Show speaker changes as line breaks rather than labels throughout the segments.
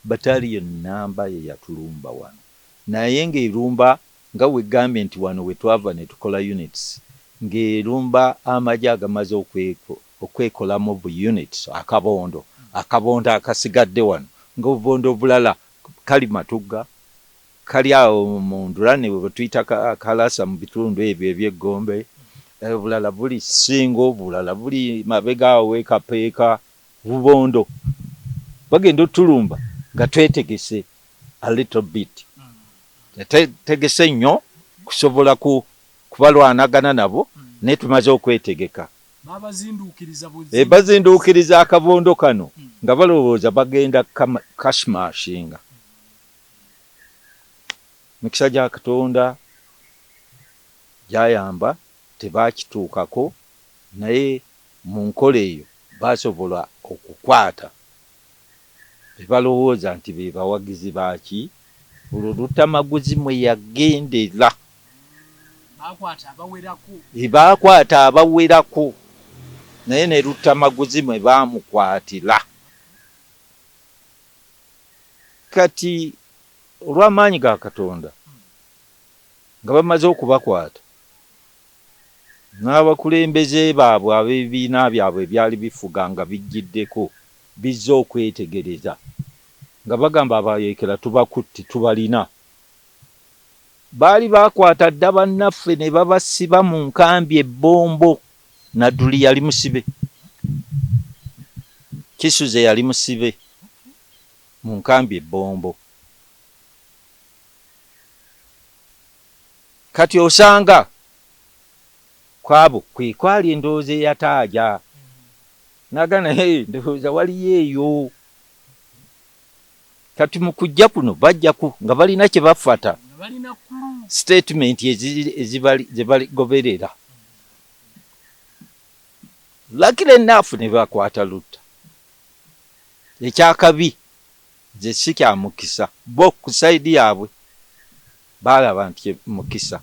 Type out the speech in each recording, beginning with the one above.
battalion namba ye yatulumba wano naye ng'erumba nga wegambye nti wano wetwava ne tukola units ng'erumba amagye agamaze okwekolamu bu units akabondo akasigadde wano ng'obubondo obulala kali Matugga kali awo mu Ndulane bwe tuyita Kalasa mu bitundu ebyo eby'Eggombe obulala buli Ssingo obulala buli mabega awo Kapeeka bubondo bagenda otulumba nga twetegese a little bit tegese nnyo kusobola kubalwanagana nabo naye tumaze okwetegeka bazinduukiriza akabondo kano nga balowooza bagenda kashmashinga mikisa gya Katonda gyayamba tebakituukako naye mu nkola eyo basobola okukwata bebalowooza nti be bawagizi baki olwo Lutamaguzi mwe yagendera bakwata abawerako naye ne Lutamaguzi mwe bamukwatira kati olw'amaanyi ga Katonda nga bamaze okubakwata n'abakulembeze baabwe ab'ebibiina byabwe byali bifuga nga bijjiddeko bizze okwetegereza nga bagamba abayeekera tubakutti tubalina baali bakwata dda bannaffe ne babasiba mu nkambi ebbombo Nadduli yali musibe Kisuze yali musibe mu nkambi ebbombo kati osanga kwabo kwali endowooza eyataaja nagana ndowooza waliyo eyo kati mu kujja kuno bajjaku nga balina kye bafata statement ezibaligoberera lakire ennaafu ne bakwata Lutta ekyakabi ze si kya mukisa bo ku saidi yaabwe balaba nti mukisa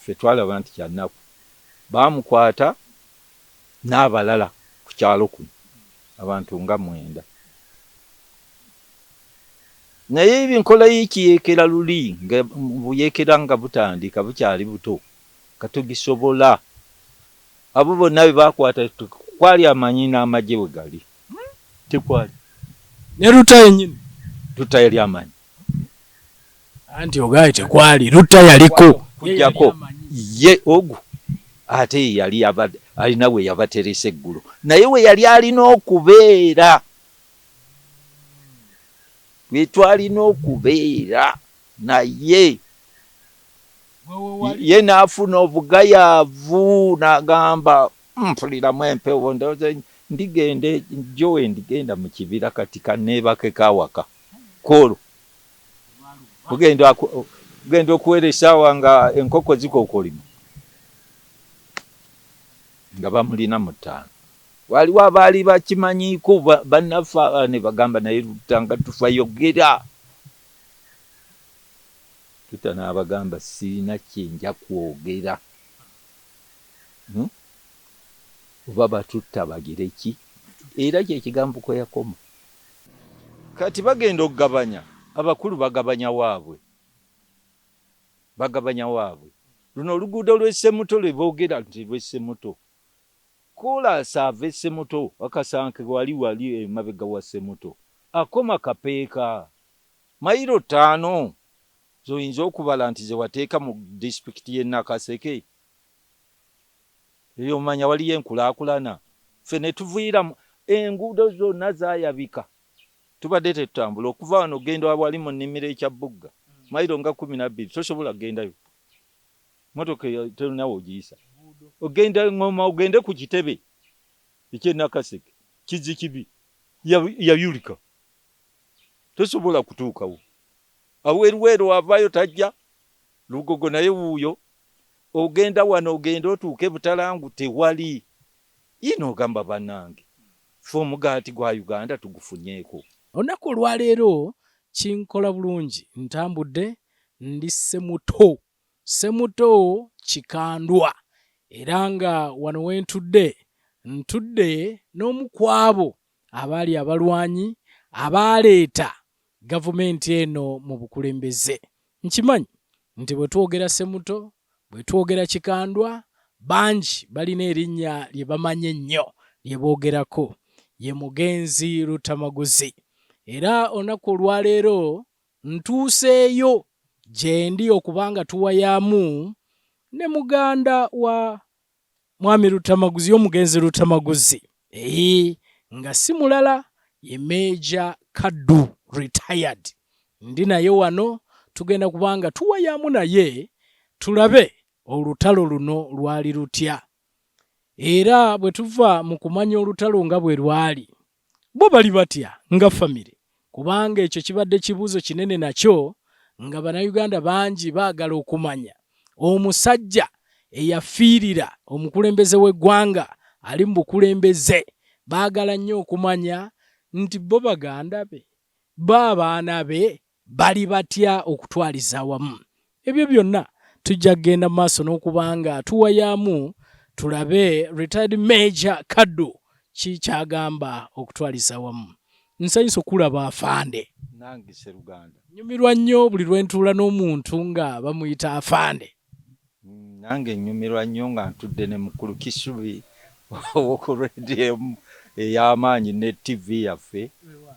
ffe twalaba nti kya nnaku baamukwata n'abalala ku kyalo kuno abantu nga 9 naye ebinkola y'ekiyeekera luli nga buyeekera nga butandika bukyali buto katugisobola abo bonna be bakwata kwali amanyi n'amagye we gali tekwali
ne Lutta yennyini
Lutta yali amanyi
anti ogaye tekwali Lutta yaliko
kujjako ye ogu ate yali alina we yabateresa eggulo naye we yali alina okubeera twalina okubeera naye ye n'afuna obugayaavu n'agamba mpuliramu empewo ndowooza ndigenda mu kibira kati kanneebake kawaka koolo ogenda okuwera essaawa nga enkoko zikokolima nga bamulina mu 5 waliwo abaali bakimanyiiko bannaffe ne bagamba naye Lutta nga tufayogera Lutta n'abagamba sirina kyenja kwogera oba batutta bagire ki era kyekigambo kwe yakoma kati bagenda okugabanya abakulu bagabanya waabwe luno oluguudo lw'Essemuto lwe boogera nti lw'Essemuto Koolasi ava Essemuto Akasanke wali emabega wa Ssemuto akoma Kapeeka mayiro 5 zoyinza okubala nti ze wateeka mu disitulikiti y'e Nakaseke eyo omanya waliyo enkulaakulana ffe ne tuviira enguudo zonna zaayabika tubadde tetutambula okuva wano ogenda wali mu nnimiro ekyabugga mayiro nga 12 tosobola kugendayo motoka terinawo ogiyisa ogenda ngoma ogende ku kitebe eky'e Nakaseke kizikibi yayulika tosobola kutuukawo aweeruweeru wavaayo tajja Lugogo naye wuuyo ogenda wano ogenda otuuke Butalangu tewali yino ogamba bannange ffe omugaati gwa Uganda tugufunyeeko
olunaku olwaleero kinkola bulungi ntambudde ndi Ssemuto kikandwa era nga wano wentudde ntudde n'omu kwabo abaali abalwanyi abaaleeta gavumenti eno mu bukulembeze. Nkimanyi nti bwe twogera Ssemuto, bwe twogera Kikandwa, bangi balina erinnya lye bamanyi ennyo lye boogerako, ye mugenzi Lutamaguzi. Era olunaku olwaleero ntuuseeyo gye ndi okubanga tuwayaamu ne muganda wa mwami Lutamaguzi, omugenzi Lutamaguzi, nga si mulala ye MKadogo retired. Ndi naye wano tugenda kubanga tuwayaamu naye tulabe olutalo luno lwali lutya. Era bwe tuva mu kumanya olutalo nga bwe lwali, bo bali batya nga famire, kubanga ekyo kibadde kibuuzo kinene nakyo nga bannayuganda bangi baagala okumanya omusajja eyafiirira omukulembeze w'eggwanga ali mu bukulembeze. Baagala nnyo okumanya nti bo baganda be, abaana be bali batya okutwaliza awamu. Ebyo byonna tujja kugenda mu maaso n'okubanga tuwayaamu tulabe Rtd.Maj.Kaddu ki kyagamba okutwaliza awamu. Nsanyusa okulaba afande.
Nange Sseruganda.
Nyumirwa nnyo buli lwe ntuula n'omuntu nga bamuyita afande.
Nange nyumirwa nnyo nga ntudde ne mukulu Kisubi oku radio ey'amaanyi ne TV yaffe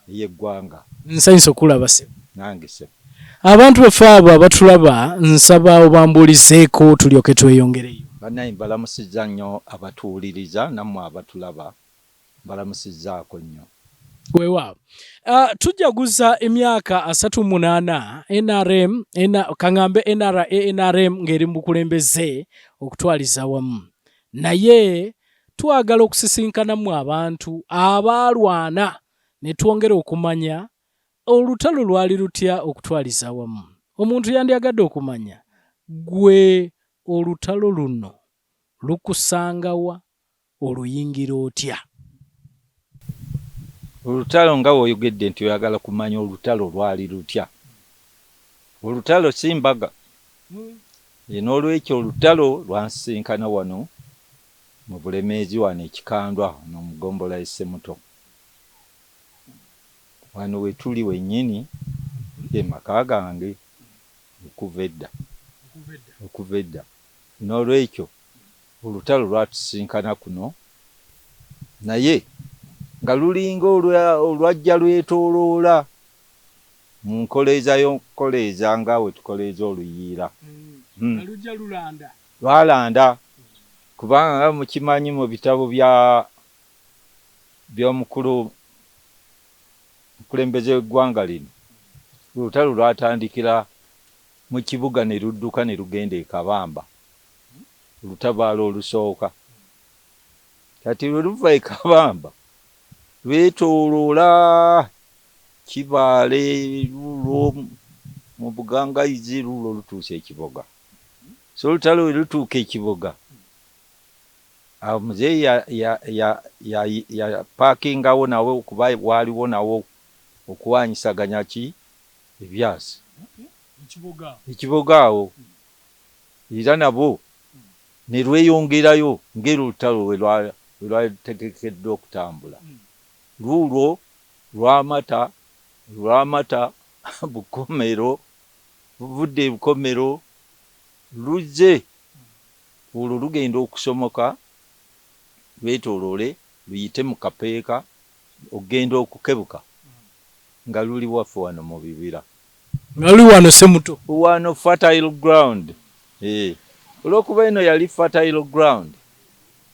ey'eggwanga.
Nsanyusa okulaba se.
Nange se.
Abantu baffe abo abatulaba nsaba obambulizeeko tulyoke tweyongereyo.
Bannaye mbalamusizza nnyo abatuwuliriza, nammwe abatulaba mbalamusizzaako nnyo.
Weewaawo. Tujaguza emyaka 38 NRM, kaŋŋambe NRA, NRM ng'eri mu bukulembeze okutwaliza awamu. Naye twagala okusisinkanamu abantu abaalwana ne twongera okumanya olutalo lwali lutya okutwaliza awamu. Omuntu yandyagadde okumanya gwe olutalo luno lukusangawa, oluyingira otya?
Olutalo nga w'oyogedde nti oyagala kumanya olutalo lwali lutya. Olutalo si mbaga. N'olwekyo olutalo lwansisinkana wano mu Bulemeezi wano e Kikandwa no mu Gombola Ssemuto. Wano we tuli wennyini ye maka gange okuva edda. N'olwekyo olutalo lwatusinkana kuno, naye nga lulinga olwajja lwetooloola mu nkoleeza nga we tukoleeza oluyiira. Lwalanda kubanga nga mukimanyi mu bitabo by'omukulu mukulembeze w'eggwanga lino, olutalo lwatandikira mu kibuga ne ludduka ne lugenda e Kabamba, olutabaalo olusooka. Kati lwe luva e Kabamba lwetooloola Kibaale, lulo mu Bugangayizi, lulo lutuuse Ekiboga. So olutalo we lutuuka Ekiboga, awo muzeeyi ya paakingawo nawe kuba waaliwo nawo okuwanyisaganya ebyasi Ekiboga awo, era nabo ne lweyongerayo ng'era olutalo we lwategekeddwa okutambula. Luulwo lwamata Bukomero, luvudde e Bukomero luzze olwo lugenda okusomoka lwetooloole luyite mu Kapeeka ogenda okukebuka nga luli waffe wano mu bibira.
Nga luli wano Ssemuto.
Wano fertile ground. Olw'okuba eno yali fertile ground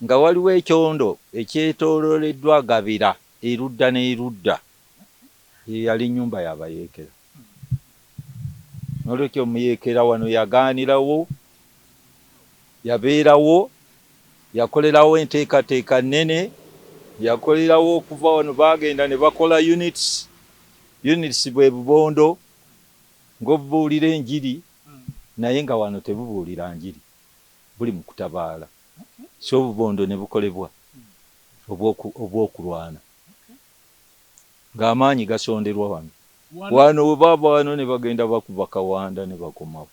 nga waliwo ekyondo ekyetoolooleddwa Gabira erudda n'erudda. Yali nnyumba y'abayeekera. N'olwekyo omuyeekera wano yagaanirawo, yabeerawo, yakolerawo enteekateeka nnene, yakolerawo okuva wano bagenda ne bakola units bwe bubondo ng'obubuulira enjiri, naye nga wano tebubuulira njiri, buli mu kutabaala. So obubondo ne bukolebwa obw'okulwana, ng'amaanyi gasonderwa wano. Wano we baba wano ne bagenda bakuba Kawanda ne bakomawo.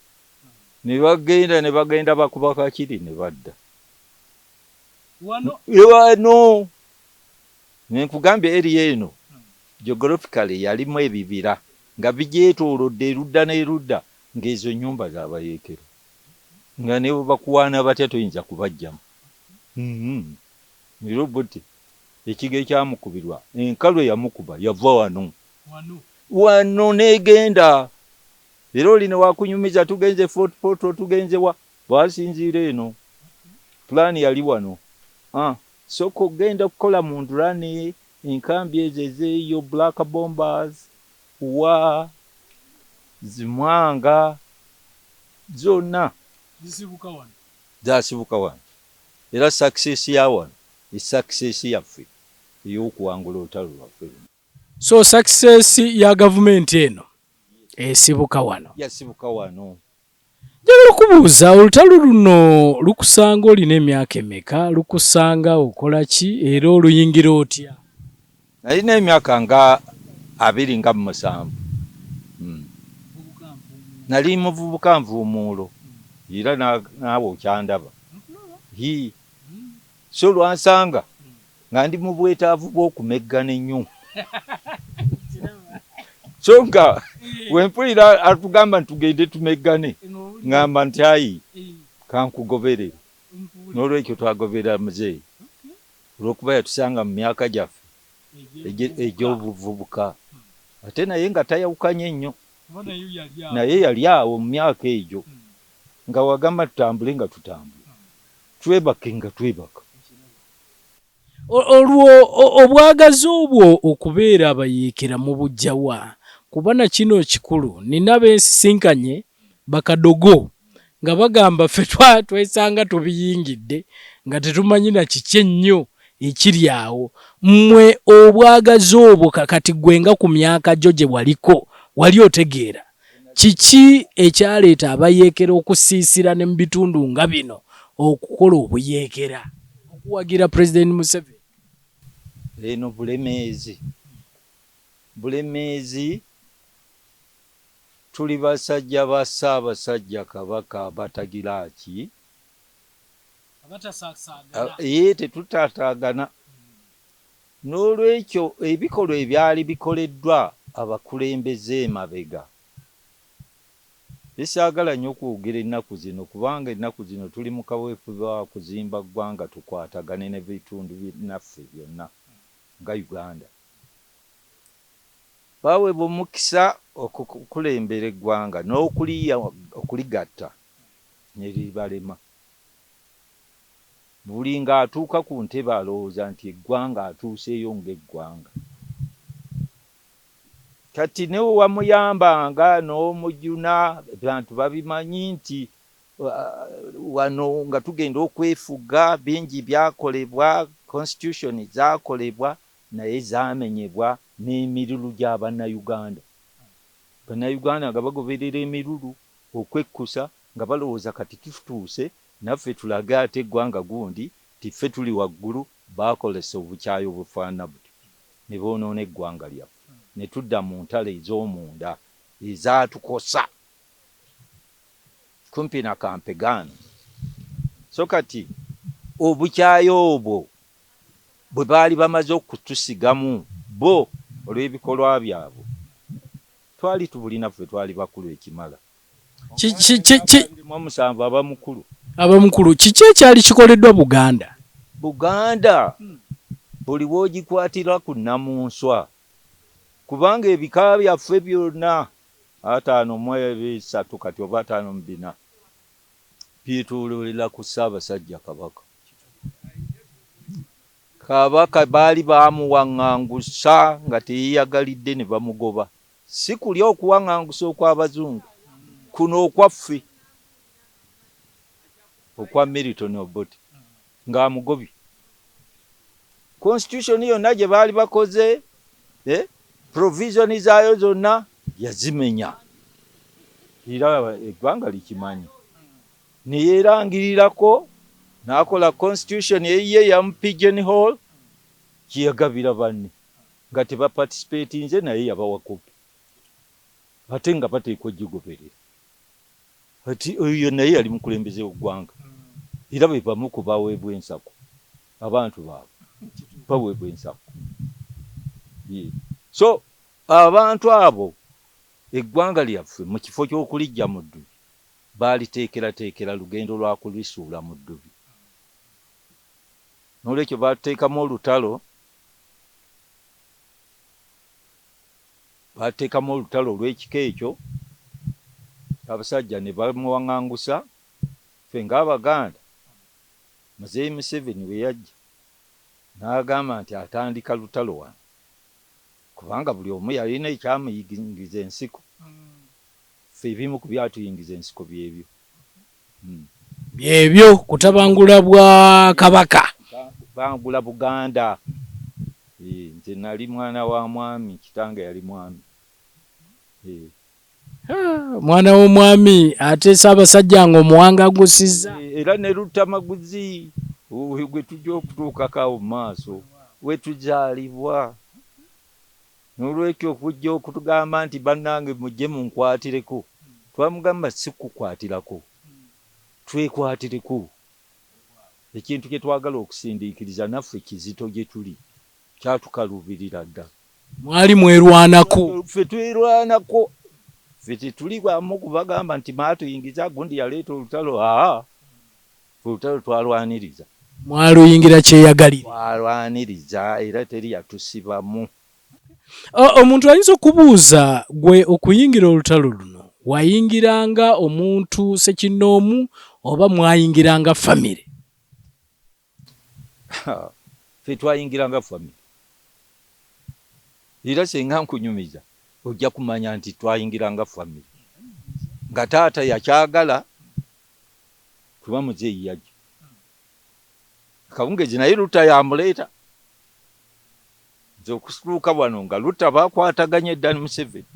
Ne bagenda bakuba Kakiri ne badda. Wano ne nkugambye eriya eno geographically yalimu ebibira nga bigyetoolodde erudda n'erudda ng'ezo nnyumba z'abayeekera nga ne bwe bakuwaana batya toyinza kubajjamu. Era obuti ekigo ekyamukubirwa enkalu eyamukuba yava wano n'egenda. Era oli ne wakunyumiza tugenze Fort Portal tugenze wa bwasinziira eno pulaani yali wano. Soko genda kukola mu Ndurane enkambi ezo ezeeyo Black Bombers wa Zimwanga zonna zasibuka wano. Era success ya wano success yaffe ey'okuwangula olutalo lwaffe.
So success ya gavumenti eno esibuka wano.
Yasibuka wano.
Njagala okubuuza olutalo luno lukusanga olina emyaka emeka, lukusanga okola ki era oluyingira otya?
Nalina emyaka nga 27. Nali muvubuka nvuumuulo era naawe okyandaba. So lwansanga nga ndi mu bwetaavu bw'okumeggana ennyo. So nga wempulira atugamba ntugende tumeggane ngamba nti ayi kankugoberere. N'olwekyo twagoberera muzeeyi olw'okuba yatusanga mu myaka gyaffe egy'obuvubuka. Ate naye nga tayawukanye nnyo. Naye yali awo mu myaka egyo nga wagamba tutambule nga tutambula, twebake nga twebaka.
Olwo obwagazi obwo okubeera abayeekera mu bujjawa kuba na kino kikulu. Nina beensisinkanye bakadogo nga bagamba ffe twesanga tubiyingidde nga tetumanyi na kiki ennyo ekiri awo. Mmwe obwagazi obwo kakati gwe nga ku myaka gyo gye waliko wali otegeera kiki ekyaleeta abayeekera okusiisira ne mu bitundu nga bino okukola obuyeekera okuwagira President Museveni?
Eno bulemeezi tuli basajja ba Ssaabasajja Kabaka abatagira ki tetutaataagana. N'olwekyo ebikolwa ebyali bikoleddwa abakulembeze emabega bisaagala nnyo okwogera ennaku zino kubanga ennaku zino tuli mu kaweefube wa kuzimba ggwanga tukwatagane n'ebitundu byaffe byonna nga Uganda. Baweebwa omukisa okukulembera eggwanga n'okuligatta ne libalema. Buli ng'atuuka ku ntebe alowooza nti eggwanga atuuseeyo ng'eggwanga. Kati ne wamuyambanga n'omujuna abantu babimanyi nti wano nga tugenda okwefuga bingi byakolebwa, constitution zakolebwa naye zaamenyebwa n'emirulu gya bannayuganda. Bannayuganda nga bagoberera emirulu okwekkusa nga balowooza kati tutuuse naffe tulage ate eggwanga gundi tiffe tuli waggulu. Baakolesa obukyayi obufaanana buti ne boonoona eggwanga lyaffe ne tudda mu ntalo ez'omunda ezaatukosa kumpi na Kampegaano. So kati obukyayi obwo bwe baali bamaze okutusigamu bo olw'ebikolwa byabwe twali tubulina ffe twali bakulu ekimala. Musanvu
abamukulu kiki ekyali kikoleddwa Buganda?
Buli woogikwatira ku nnamunswa kubanga ebika byaffe byonna 5 kati oba 5 byetoololera ku Ssaabasajja Kabaka. Kabaka baali baamuwaŋŋangusa nga teyeeyagalidde ne bamugoba. Si kulya okuwaŋŋangusa okw'Abazungu, kuno okwaffe okwa Milton Obote ng'amugobye. Constitution yonna gye baali bakoze provision zaayo zonna yazimenya. Era eggwanga likimanyi. Ne yeerangirirako n'akola constitution eyiye ya Pigeon Hall gye yagabira banne nga tebaparticipatinze naye yabawa kopi ate nga bateekwa ogigoberera. Ati oyo naye yali mukulembeze w'eggwanga era be bamu ku baweebwa ensako abantu baabwe baweebwa ensako. So abantu abo eggwanga lyaffe mu kifo ky'okulijja mu ddubi baaliteekerateekera lugendo lwa kulisuula mu ddubi. N'olwekyo baateekamu olutalo, olw'ekika ekyo, abasajja ne bamuwaŋŋangusa. Ffe ng'Abaganda, Muzeeyi Museveni bwe yajja n'agamba nti atandika lutalo wano, kubanga buli omu yalina ekyamuyingiza ensiko. Ffe ebimu ku byatuyingiza ensiko byebyo.
Byebyo kutabangula bwa Kabaka.
Bangula Buganda. Nze nali mwana wa mwami, kitange yali mwami.
Mwana w'omwami ate Ssaabasajja ng'omuwangangusizza.
Era ne Lutamaguzi gwe tujja okutuukako mu maaso, we tuzaalibwa. N'olwekyo okujja okutugamba nti bannange mujje munkwatireko, twamugamba si kukwatirako, twekwatireko. Ekintu kye twagala okusindiikiriza naffe kizito gye tuli, kyatukaluubirira dda.
Mwali mwerwanako.
Ffe twerwanako. Ffe tetuli bwamu kubagamba nti maatuyingiza, gundi yaleeta olutalo. Olutalo twalwaniriza.
Mwaluyingira kyeyagalira.
Twalwaniriza era teri yatusibamu.
Omuntu ayinza okubuuza, gwe okuyingira olutalo luno wayingiranga omuntu ssekinnoomu oba mwayingiranga famire?
Ffe twayingiranga famire. Era senga nkunyumiza ojja kumanya nti twayingiranga famire. Nga taata yakyagala kuba muzeeyi yajja. Kawungezi naye Luta yamuleeta. Nze okutuuka wano nga Luta baakwataganye dda ne Museveni.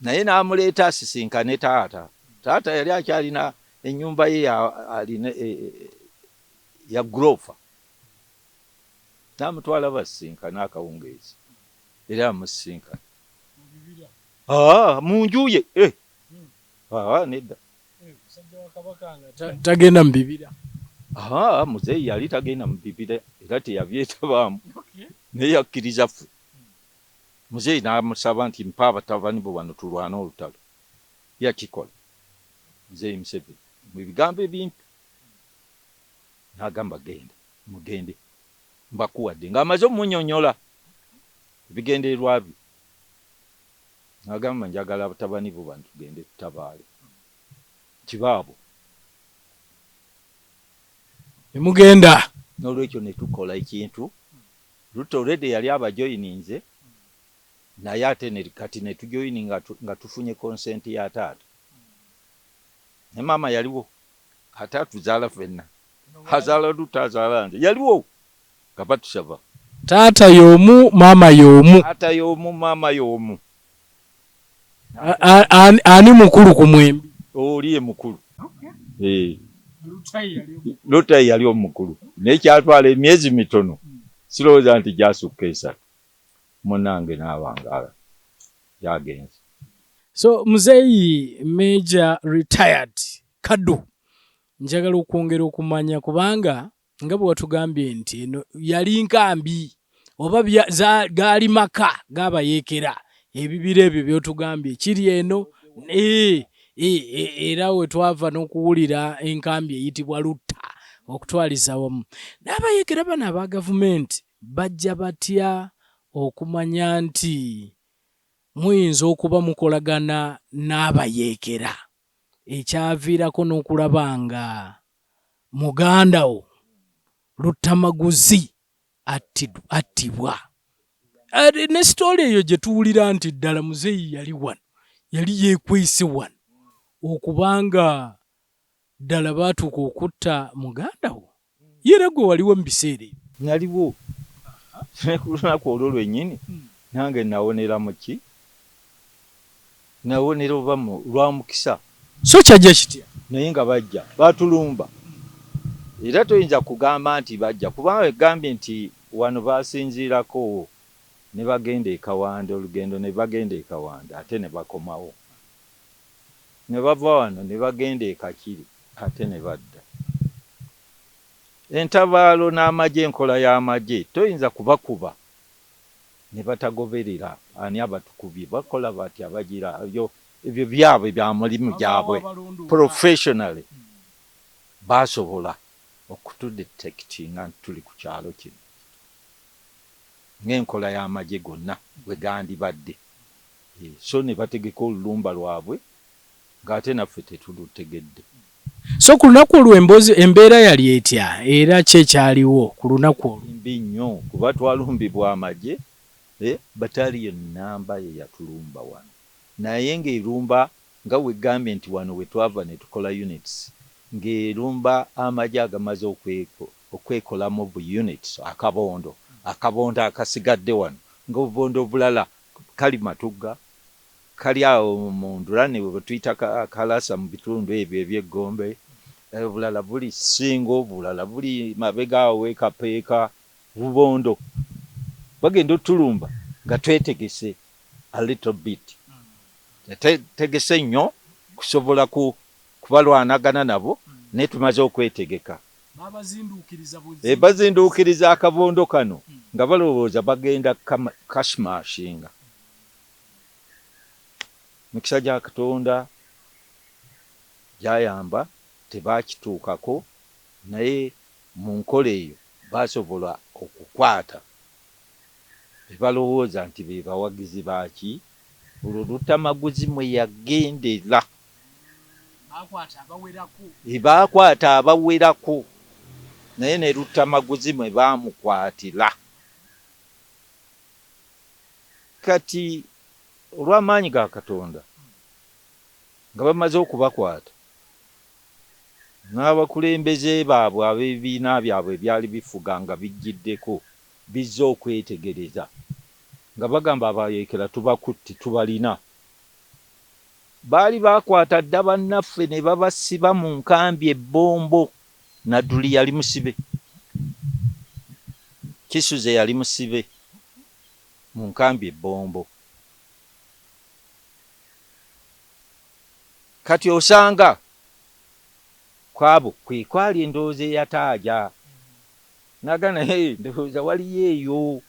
Naye n'amuleeta asisinkane taata. Taata yali akyalina ennyumba ye ya gurofa. N'amutwala basisinkana akawungeezi. Era amusisinkana. Mu nju ye. Nedda.
Tagenda mu bibira.
Muzeeyi yali tagenda mu bibira era teyabyetabaamu. Naye yakkiriza ffe. Muzeeyi n'amusaba nti mpa abatabani bo bano tulwane olutalo. Yakikola. Muzeeyi Museveni mu bigambo ebimpi n'agamba genda, mugende. Mbakuwadde ng'amaze omunnyonnyola ebigendererwa bye. N'agamba njagala abatabani bo bano tugende tutabaale. Kibaabo.
Ne mugenda.
N'olwekyo ne tukola ekintu. Luta already yali abajoyininze, naye ate kati ne tujoyini nga tufunye consent ya taata. Ne maama yaliwo. Ate atuzaala ffenna. Azaala Luta azaala nze. Yaliwo. Nga batusaba.
Taata y'omu, maama y'omu.
Taata y'omu, maama y'omu.
Ani mukulu ku mwembi?
Oli ye mukulu. Luta yali omukulu. Naye kyatwala emyezi mitono. Sirowooza nti gyasukka 3. Munnange n'awangaala. Yagenze.
So Muzeeyi Maj.Kaddu, njagala okwongera okumanya kubanga nga bwe watugambye nti eno yali nkambi oba gaali maka g'abayeekera. Ebibira ebyo by'otugambye kiri eno. Era we twava n'okuwulira enkambi eyitibwa Luta okutwaliza wamu. N'abayeekera bano aba gavumenti bajja batya okumanya nti muyinza okuba mukolagana n'abayeekera, ekyaviirako n'okulaba nga muganda wo Lutamaguzi attibwa. Ne sitooli eyo gye tuwulira nti ddala Muzeeyi yali wano, yali yeekwese wano okubanga ddala baatuuka okutta muganda wo. Era gwe waliwo mu biseera ebyo?
Naliwo. Ku lunaku olwo lwennyini nange nawonera mu ki? Nawonera oba lwa mukisa.
So kyajja kitya?
Naye nga bajja baatulumba. Era toyinza kugamba nti bajja kubanga egambye nti wano baasinziirako ne bagenda e Kawanda, olugendo ne bagenda e Kawanda ate ne bakomawo. Ne bava wano ne bagenda e Kakiri ate ne badda. Entabaalo n'amagye, enkola y'amagye toyinza kubakuba ne batagoberera ani abatukubye bakola batya bagira ebyo byabwe bya mulimu gyabwe professionally basobola okutudetectinga tuli ku kyalo kino ng'enkola y'amagye gonna bwe gandibadde so ne bategeka olulumba lwabwe ng'ate naffe tetulutegedde.
So ku lunaku olwo Emboozi embeera yali etya era kyekyaliwo ku lunaku olwo?
Mbi nnyo kuba twalumbibwa amagye bataliyo namba ye yatulumba wano naye ng'erumba nga wegambye nti wano we twava ne tukola units ng'erumba amagye agamaze okwekolamu bu units akabondo akasigadde wano ng'obubondo obulala kali Matugga kali awo mu Ndulane bwe tuyita Kalasa mu bitundu ebyo eby'Eggombe obulala buli Ssingo obulala buli mabega awo Kapeeka bubondo bagenda otulumba nga twetegese a little bit tegese nnyo kusobola kubalwanagana nabo naye tumaze okwetegeka bazinduukiriza akabondo kano nga balowooza bagenda kashmashinga. Mikisa gya Katonda gyayamba tebakituukako naye mu nkola eyo basobola okukwata balowooza nti be bawagizi baki olwo Lutamaguzi mwe yagendera bakwata abawerako naye ne Lutamaguzi mwe bamukwatira. Kati olw'amaanyi ga Katonda nga bamaze okubakwata n'abakulembeze baabwe ab'ebibiina byabwe byali bifuga nga bijjiddeko bizze okwetegereza nga bagamba abayeekera tubakutte tubalina baali bakwata dda bannaffe ne babasiba mu nkambi ebbombo. Nadduli yali musibe, Kisuze yali musibe mu nkambi ebbombo. Kati osanga kwabo kwali endowooza eyataaja nagana ndowooza waliyo eyo.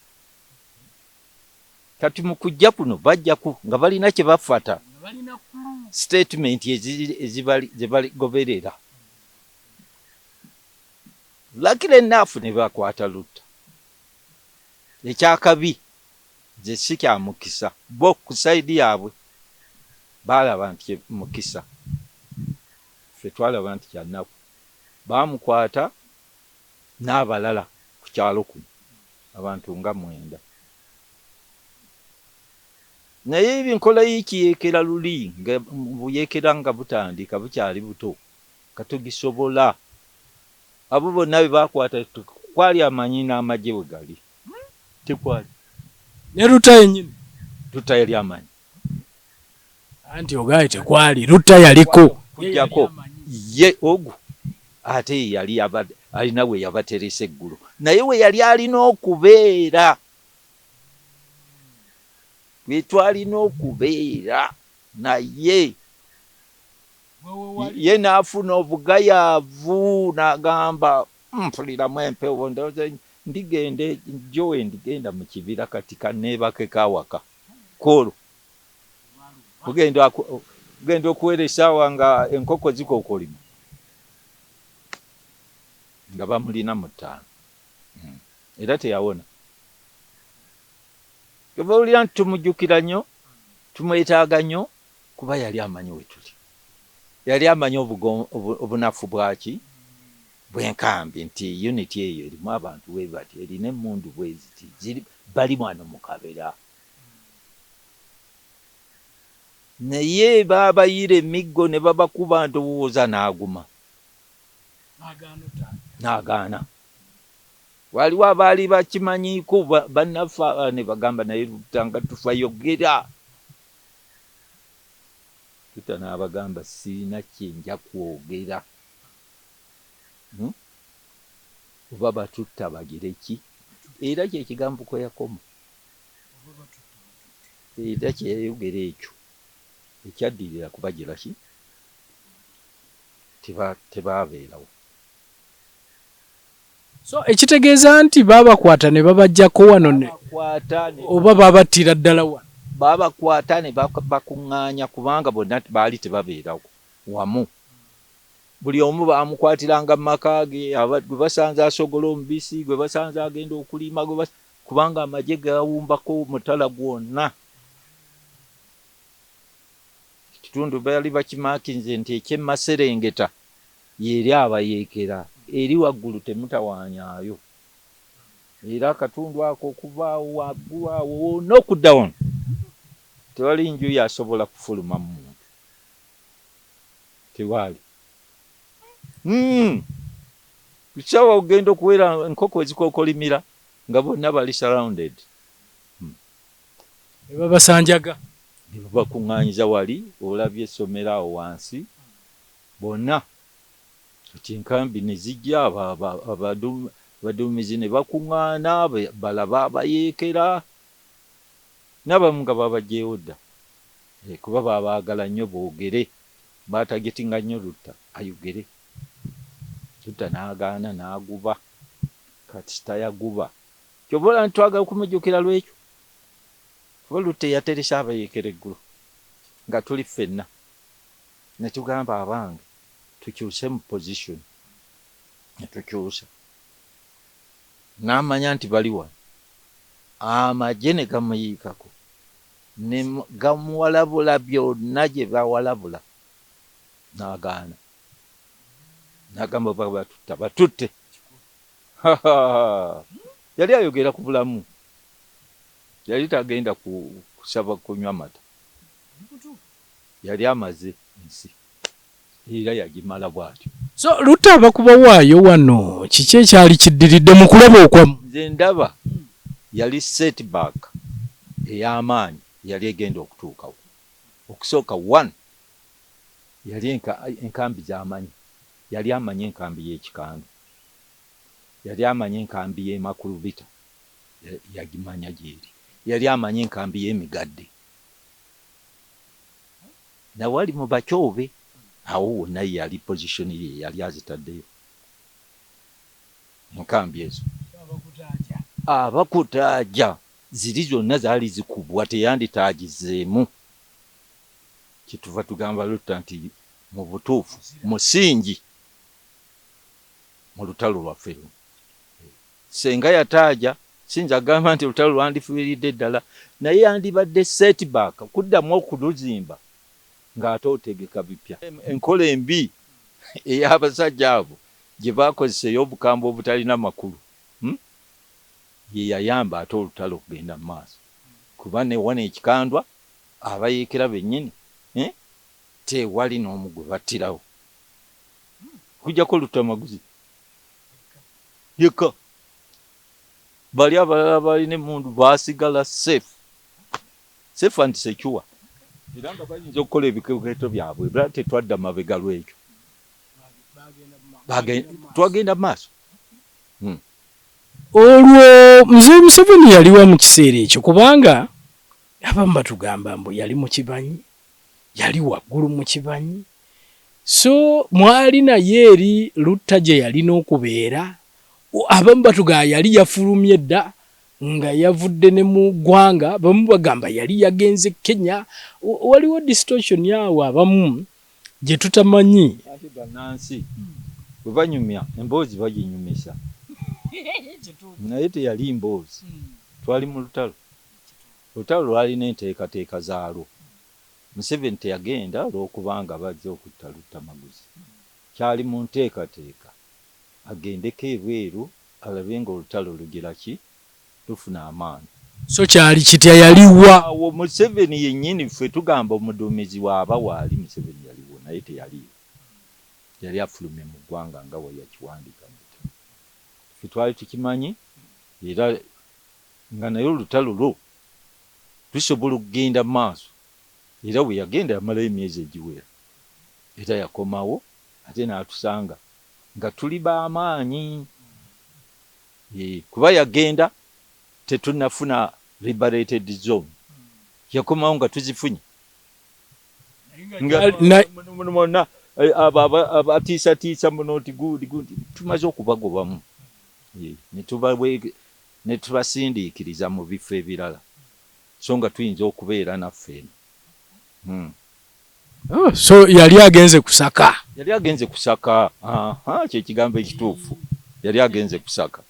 Kati mu kujja kuno bajjaku nga balina kye bafata statement ezibaligoberera lakire enough ne bakwata Lutta. Ekyakabi ze si kya mukisa bo ku saidi yaabwe balaba nti mukisa ffe twalaba nti kya nnaku baamukwata n'abalala ku kyalo kuno abantu nga 9 naye ebinkola yikiyeekera luli nga buyeekera nga butandika bukyali buto katugisobola abo bonna be bakwata kwali amanyi n'amagye we gali tekwali
ne Lutta yennyini
Lutta yali amanyi
anti ogaye tekwali Lutta yaliko
kujjako ye ogu ate yali alina we yabateresa eggulu naye we yali alina okubeera twalina okubeera naye ye n'afuna obugayaavu n'agamba mpuliramu empewo ndowooza ndigenda mu kibira kati kanneebake kawaka koolo kugenda okuwera essaawa nga enkoko zikookolima nga bamulina mu 5 era teyawona. Kebawulira nti tumujjukira nnyo tumwetaaga nnyo kuba yali amanyi we tuli, yali amanyi obunafu bwaki bw'enkambi nti unity eyo erimu abantu bwe bati erina emmundu bwe ziti bali mwana mu kabera naye baabayira emiggo ne babakuba ndowooza n'aguma n'agaana. Waliwo abaali bakimanyiiko bannafa ne bagamba naye Lutta tufa yogera. Lutta n'abagamba sirina kyenja kwogera oba batutta bagire ki era kyekigambo kwe yakoma era kyeyayogera ekyo ekyaddirira kubagira ki tebaabeerawo.
So ekitegeeza nti baabakwata ne babajjako wano oba babattira ddala wa
babakwata ne bakuŋŋaanya kubanga bonna baali tebabeerawo wamu. Buli omu bamukwatiranga mu maka ge, gwe basanze asogola omubisi, gwe basanze agenda okulima, kubanga amagye gawumbako mutala gwonna. Ekitundu baali bakimaakinze nti eky'Emaserengeta yeri abayeekera, eri waggulu temutawaanyaayo. Era akatundu ako okuvaawo waggulu awo n'okudda wano tewali nju yasobola kufuluma mu muntu, tewali. Kukisawa ogenda okuwera enkoko ezikokolimira nga bonna bali surrounded.
babasanjaga
bakuŋŋaanyiza wali, olabye essomero awo wansi bonna. Kati enkambi ne zijja abaduumizi ne bakuŋŋaana, balaba abayeekera, n'abamu nga babagyewo dda kuba babaagala nnyo boogere, baatagetinga nnyo Lutta ayogere. Lutta n'agaana n'aguba, kati tayaguba. Kyobola ntwagala okumujjukira lwekyo. Kuba Lutta yateresa abayeekera eggulu nga tuli ffenna, ne tugamba abange tukyuse mu position, ne tukyusa. N'amanya nti bali wano, amagye ne gamuyiikako ne gamuwalabula byonna gye bawalabula, n'agaana. N'agamba batutta batutte. Yali ayogera ku bulamu, yali tagenda kusaba kunywa mata, yali amaze ensi era yagimala bw'atyo.
So Lutta abakubawaayo wano kiki ekyali kiddiridde mu kulaba okwamu?
Nze ndaba yali setback ey'amaanyi yali egenda okutuukawo. Okusooka 1 yali enkambi z'amanyi. Yali amanyi enkambi y'Ekikandu, yali amanyi enkambi y'Emakulubita, yagimanya gyeri. Yali amanyi enkambi y'Emigadde, nawali mu Bakyobe, awo wonna yali position ye yali azitaddeyo. Enkambi ezo abakutaaja ziri zonna zaali zikubwa, teyanditaagizeemu. Kituva tugamba Lutta nti mu butuufu musingi mu lutalo lwaffe. Senga yataaja sinza agamba nti lutalo lwandifiiridde ddala, naye yandibadde setback kuddamu okuluzimba ng'ate otegeka bipya. Enkola embi ey'abasajja abo gye baakozesa ey'obukambwe obutalina makulu ye yayamba ate olutalo okugenda mu maaso. Kuba ne wana ekikandwa abayeekera bennyini tewali n'omu gwe battirawo kujjako Lutamaguzi yekka. Bali abalala balina emmundu baasigala safe and secure, era nga bayinza okukola ebikeeto byabwe, era tetwadda mabega lwekyo, twagenda mu maaso.
Olwo Mzee Museveni yaliwa mu kiseera ekyo, kubanga abamu batugamba mbu yali mu kibanyi, yali waggulu mu kibanyi. So mwali naye eri Lutta gye yalina okubeera, abamu batugamba yali yafulumye dda nga yavudde ne mu ggwanga, bamu bagamba yali yagenze Kenya. Waliwo distortion yawo abamu gye tutamanyi.
Ate bannansi bwe banyumya emboozi baginyumisa, naye teyali mboozi. Twali mu lutalo, olutalo lwalina enteekateeka zaalwo. Museveni teyagenda olw'okubanga bazze okutta Lutamaguzi, kyali mu nteekateeka agendeko ebweru alabe nga olutalo lugira ki, lufuna amaanyi.
So kyali kitya, yaliwa
awo Museveni yennyini, ffe tugamba omuduumizi waaba waali, Museveni yaliwo naye teyaliwo, yali afulumye mu ggwanga nga we yakiwandiika. Ffe twali tukimanyi, era nga naye olutalo lwo tusobola okugenda mu maaso. Era we yagenda yamalayo emyezi egiwera, era yakomawo ate n'atusanga nga tuli b'amaanyi. Kuba yagenda tetunnafuna liberated zone, yakomawo nga tuzifunye. Muna abatiisatiisa muno nti gundi tumaze okubagobamu, ne tubawe ne tubasindiikiriza mu bifo ebirala so nga tuyinza okubeera naffe eno.
So yali agenze kusaka.
Yali agenze kusaka. Kye kigambo ekituufu. Yali agenze kusaka.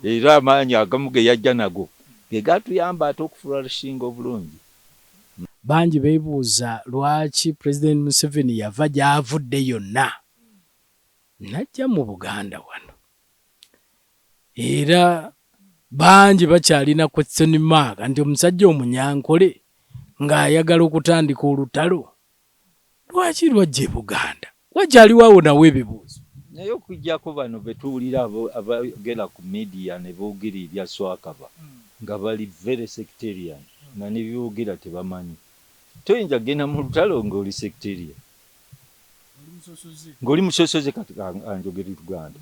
Era amaanyi agamu ge yajja nago ge gatuyamba ate okufulashinga obulungi.
Bangi beebuuza lwaki President Museveni yava gy'avudde yonna najja mu Buganda wano. Era bangi bakyalina question mark nti omusajja omunyankole ng'ayagala okutandika olutalo lwaki lwajja e Buganda? Wakyaliwo nawo ebibuuzo.
Naye okujjako bano betuwulira abagera ku media ne boogera ebya Swakaba nga bali very sectarian nga ne byogera tebamanyi. Toyinza genda mu lutalo ng'oli sectarian. Ng'oli musosoze kati anjogera Uganda.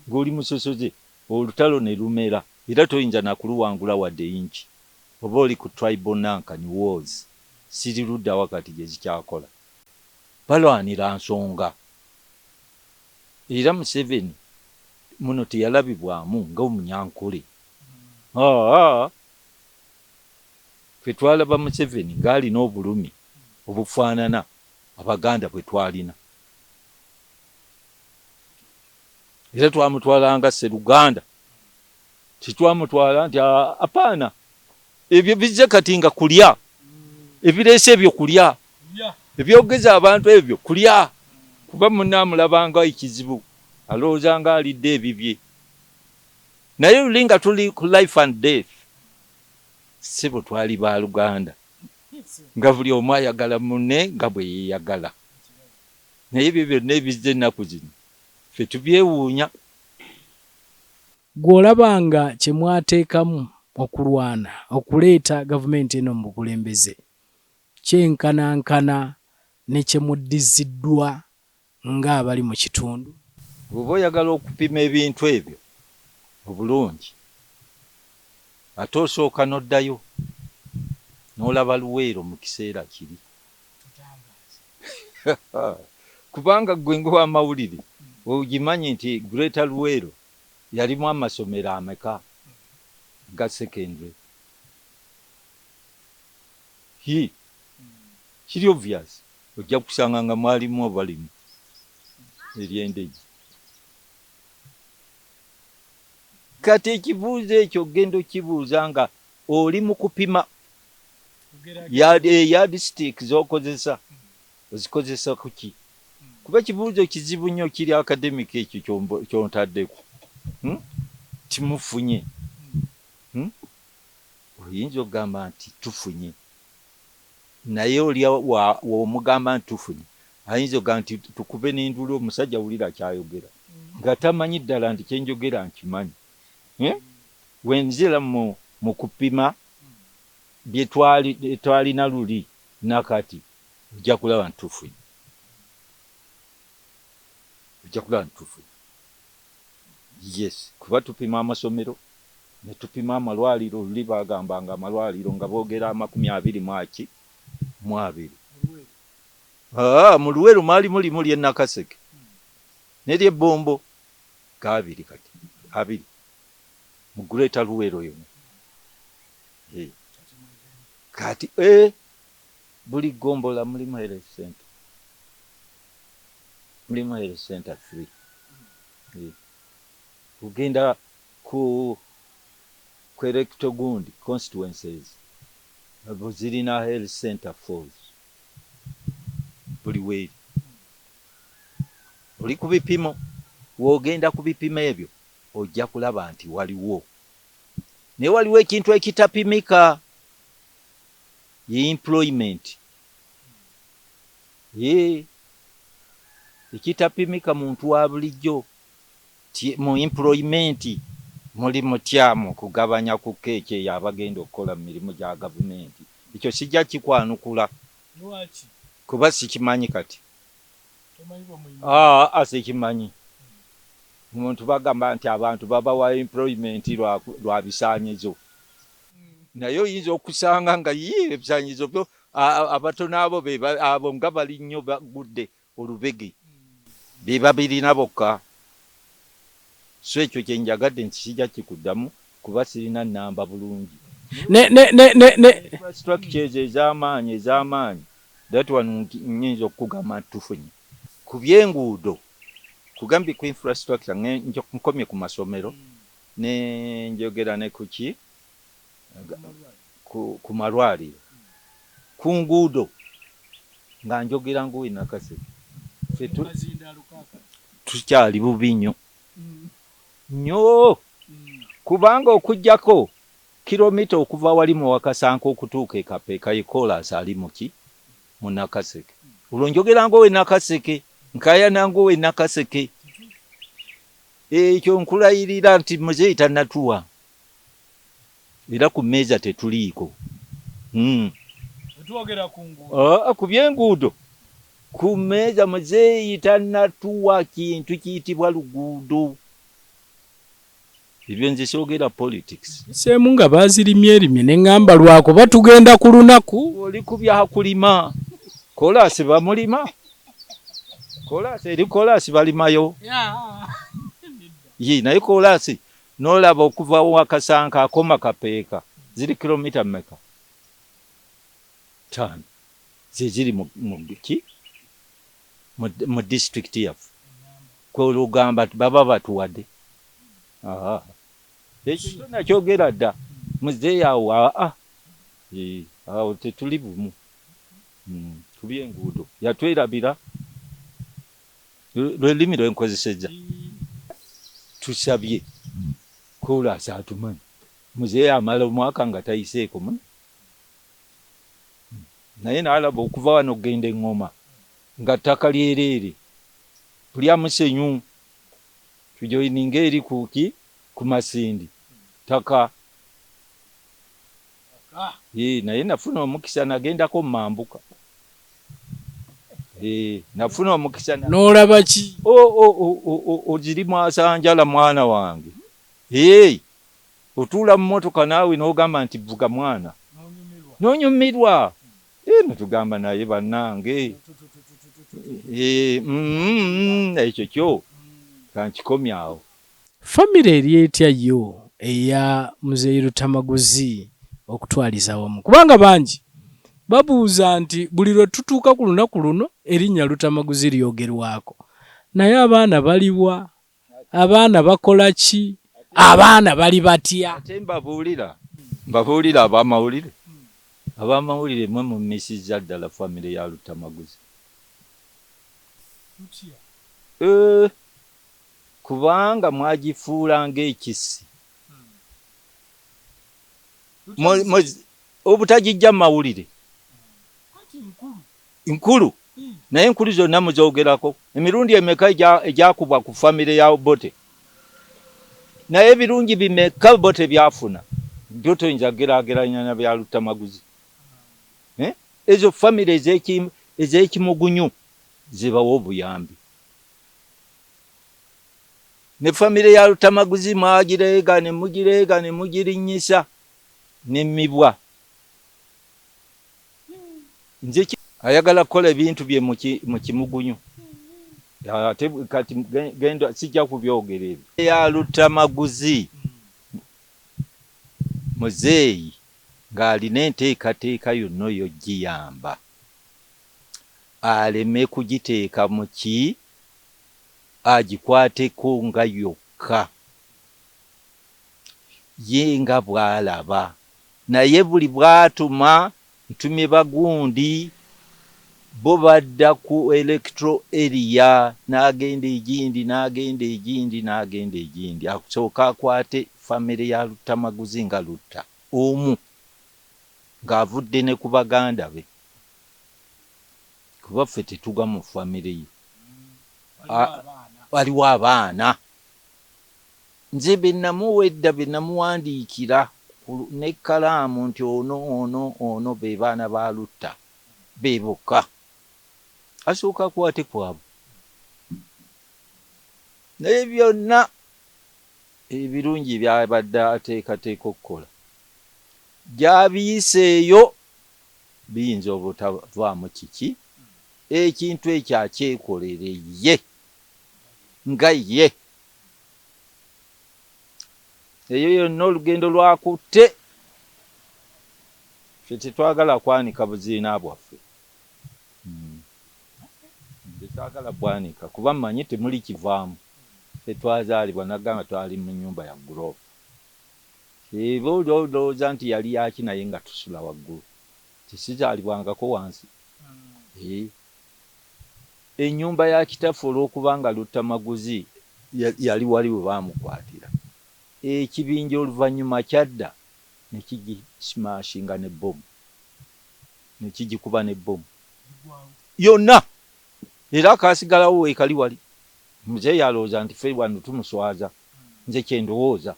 Ng'oli musosoze olutalo ne lumera era toyinza nakuluwangula wadde inchi. Oba oli ku tribal nankani wars siri ludda wakati gye zikyakola. Balwanira nsonga. Era Museveni muno teyalabibwamu nga omunyankole. Ffe twalaba Museveni ng'alina obulumi obufaanana Abaganda bwe twalina. Era twamutwalanga Sseruganda. Titwamutwala nti apaana ebyo bizze kati nga kulya. Ebireese ebyo kulya. Ebyogeza abantu ebyo kulya. Kuba munaamulabanga ekizibu alowooza nga alidde ebibye. Naye lulinga tuli ku life and death. Sebo twali ba Luganda. Nga buli omu ayagala munne nga bwe yeeyagala. Naye ebyo byonna ebizze ennaku zino ffe tubyewuunya.
Gw'olabanga kye mwateekamu okulwana okuleeta gavumenti eno mu bukulembeze kyenkanankana ne kye muddiziddwa ng'abali mu kitundu.
Bw'oba oyagala okupima ebintu ebyo obulungi ate osooka n'oddayo n'olaba Luweero mu kiseera kiri. Kubanga gwe ng'owamawulire ogimanyi nti Greater Luweero yalimu amasomero ameka ga secondary. Kiri obvious ojja kusanga nga mwalimu obalimu ery'endegi. Kati ekibuuzo ekyo genda okibuuza nga oli mu kupima yardstick z'okozesa ozikozesa ku ki? Kuba ekibuuzo kizibu nnyo kiri academic ekyo ky'ontaddeko. Timufunye. Oyinza okugamba nti tufunye. Naye oli w'omugamba nti tufunye ayinza okugamba nti tukube n'enduulu omusajja wulira kyayogera nga tamanyi ddala nti kyenjogera nkimanyi. Wenzira mu kupima bye twalina luli nakati ojja kulaba nti tufunye. Ojja kulaba nti tufunye. Yes, kuba tupima amasomero ne tupima amalwaliro luli bagambanga amalwaliro nga boogera 20 mu 2. Mu Luweero maali mulimu ly'e Nakaseke n'ery'e Bombo gaabiri kati 2 mu Greater Luweero yonna. Kati buli gombola mulimu health center. Mulimu health center 3. Ugenda ku Erecto Gundi constituencies zirina health center 4 buli weeri. Oli ku bipimo w'ogenda ku bipimo ebyo ojja kulaba nti waliwo. Naye waliwo ekintu ekitapimika ye employment. Ekitapimika muntu wa bulijjo mu employment muli mutyamu kugabanya ku keeke y'abagenda okukola mu mirimu gya gavumenti. Ekyo sijja kikwanukula. Kuba sikimanyi kati. Sikimanyi. Omuntu bagamba nti abantu babawa employment lwa bisaanyizo. Naye oyinza okusanga nga ebisaanyizo byo abatono abo nga bali nnyo bagudde olubege. Be babirina bokka. So ekyo kye njagadde nti kijja kikuddamu kuba sirina namba bulungi infrastructures ez'amaanyi that one nnyinza okugamba tufunye ku by'enguudo kugambye ku infrastructure nkomye ku masomero ne njogera ne kuki ku malwaliro ku nguudo nga njogera nguwe nakase tukyali bubi nnyo kubanga okujjako kilomita okuva wali mu Wakasanka okutuuka e Kapeeka ye koolaasi ali mu Nakaseke. Olwo njogera ngowe Nakaseke, nkayana ngowe Nakaseke. Ekyo nkulayirira nti muzeeyi tannatuwa. Era ku mmeeza tetuliiko. Ku by'enguudo. Ku mmeeza muzeeyi tannatuwa kintu kiyitibwa luguudo. Ebyo nze soogera politics.
Semu nga bazirimye neŋŋamba lwako batugenda ku lunaku.
Oli kubya kulima. Koolaasi bamulima. Koolaasi balimayo. Naye koolaasi n'olaba okuva Wakasanka akoma Kapeeka ziri kilomita mmeka? 5. Ziri mu district yaffe. Kwolugamba baba batuwadde. Ekyo nakyogera dda muzeeyi awo tetuli bumu ku by'enguudo yatwerabira lwelimi lwenkozesezza tusabye koolaasi atumanyi muzeeyi amala omwaka nga tayiseeko muno naye n'alaba okuva wano okgenda eŋŋoma nga ttaka lyereere tulya musenyu tujoyininga eri kuki ku Masindi taka naye nafuna omukisa nagendako mambuka nafuna omukisa
n'olaba ki
oziri mwasanjala mwana wange otuula mu motoka naawe n'ogamba nti vuga mwana n'onyumirwa netugamba naye bannange ekyo kyo kankikomye awo.
Famire eri etya yo eya muzeeyi Lutamaguzi okutwaliza wamu kubanga bangi babuuza nti buli lwe tutuuka ku lunaku luno erinnya Lutamaguzi lyogerwako naye abaana baliwa abaana bakola ki abaana bali batya?
Ate mbabuulira abamawulire mwe mumisiza ddala famire ya Lutamaguzi kubanga mwagifuula ng'ekisi obutagijja mawulire nkulu naye enkulu zonna muzoogerako emirundi emeka egyakubwa ku famire ya Bote naye ebirungi bimeka Bote byafuna byo toyinza geraageranya na bya Lutamaguzi. Ezo famire ez'ekimugunyu zibawa obuyambi ne famire ya Lutamaguzi mwagireega ne mugirinyisa n'emmibwa. Nze ayagala kukola ebintu bye mu kimugunyu ate kati genda sijja kubyogera ebyo ya Lutamaguzi muzeeyi ng'alina enteekateeka yonna yogiyamba aleme kugiteeka mu ki agikwateko nga yokka ye nga bw'alaba naye buli bw'atuma ntumye bagundi bo badda ku electro area n'agenda egindi akusooka akwate famire ya Lutamaguzi nga Lutta omu ng'avudde ne ku baganda be kuba ffe tetugwa mu famire ye waliwo abaana nze bennamuwedda bennamuwandiikira n'ekkalaamu nti ono be baana ba Lutta be bokka asooka akwate kwabwe naye byonna ebirungi byabadde ateekateeka okukola gy'abiyiseeyo biyinza obutavaamu kiki ekintu ekyo akyekolere ye nga ye eyo yonna olugendo lwakutte. Ffe tetwagala kwanika buziina bwaffe. Tetwagala bwanika kuba mmanyi temuli kivaamu. Ffe twazaalibwa nagamba twali mu nnyumba ya guloofa. Eba olowooza nti yali yaki naye nga tusula waggulu. Tesizaalibwangako wansi. Ennyumba ya kitaffe olw'okubanga Lutamaguzi yali wali we baamukwatira. Ekibinja oluvannyuma kyadda ne kigismashinga n'ebbomu. Ne kigikuba n'ebbomu. Yonna. Era kaasigalawo weekali wali. Muzeeyi alowooza nti ffe wano tumuswaza. Nze kye ndowooza.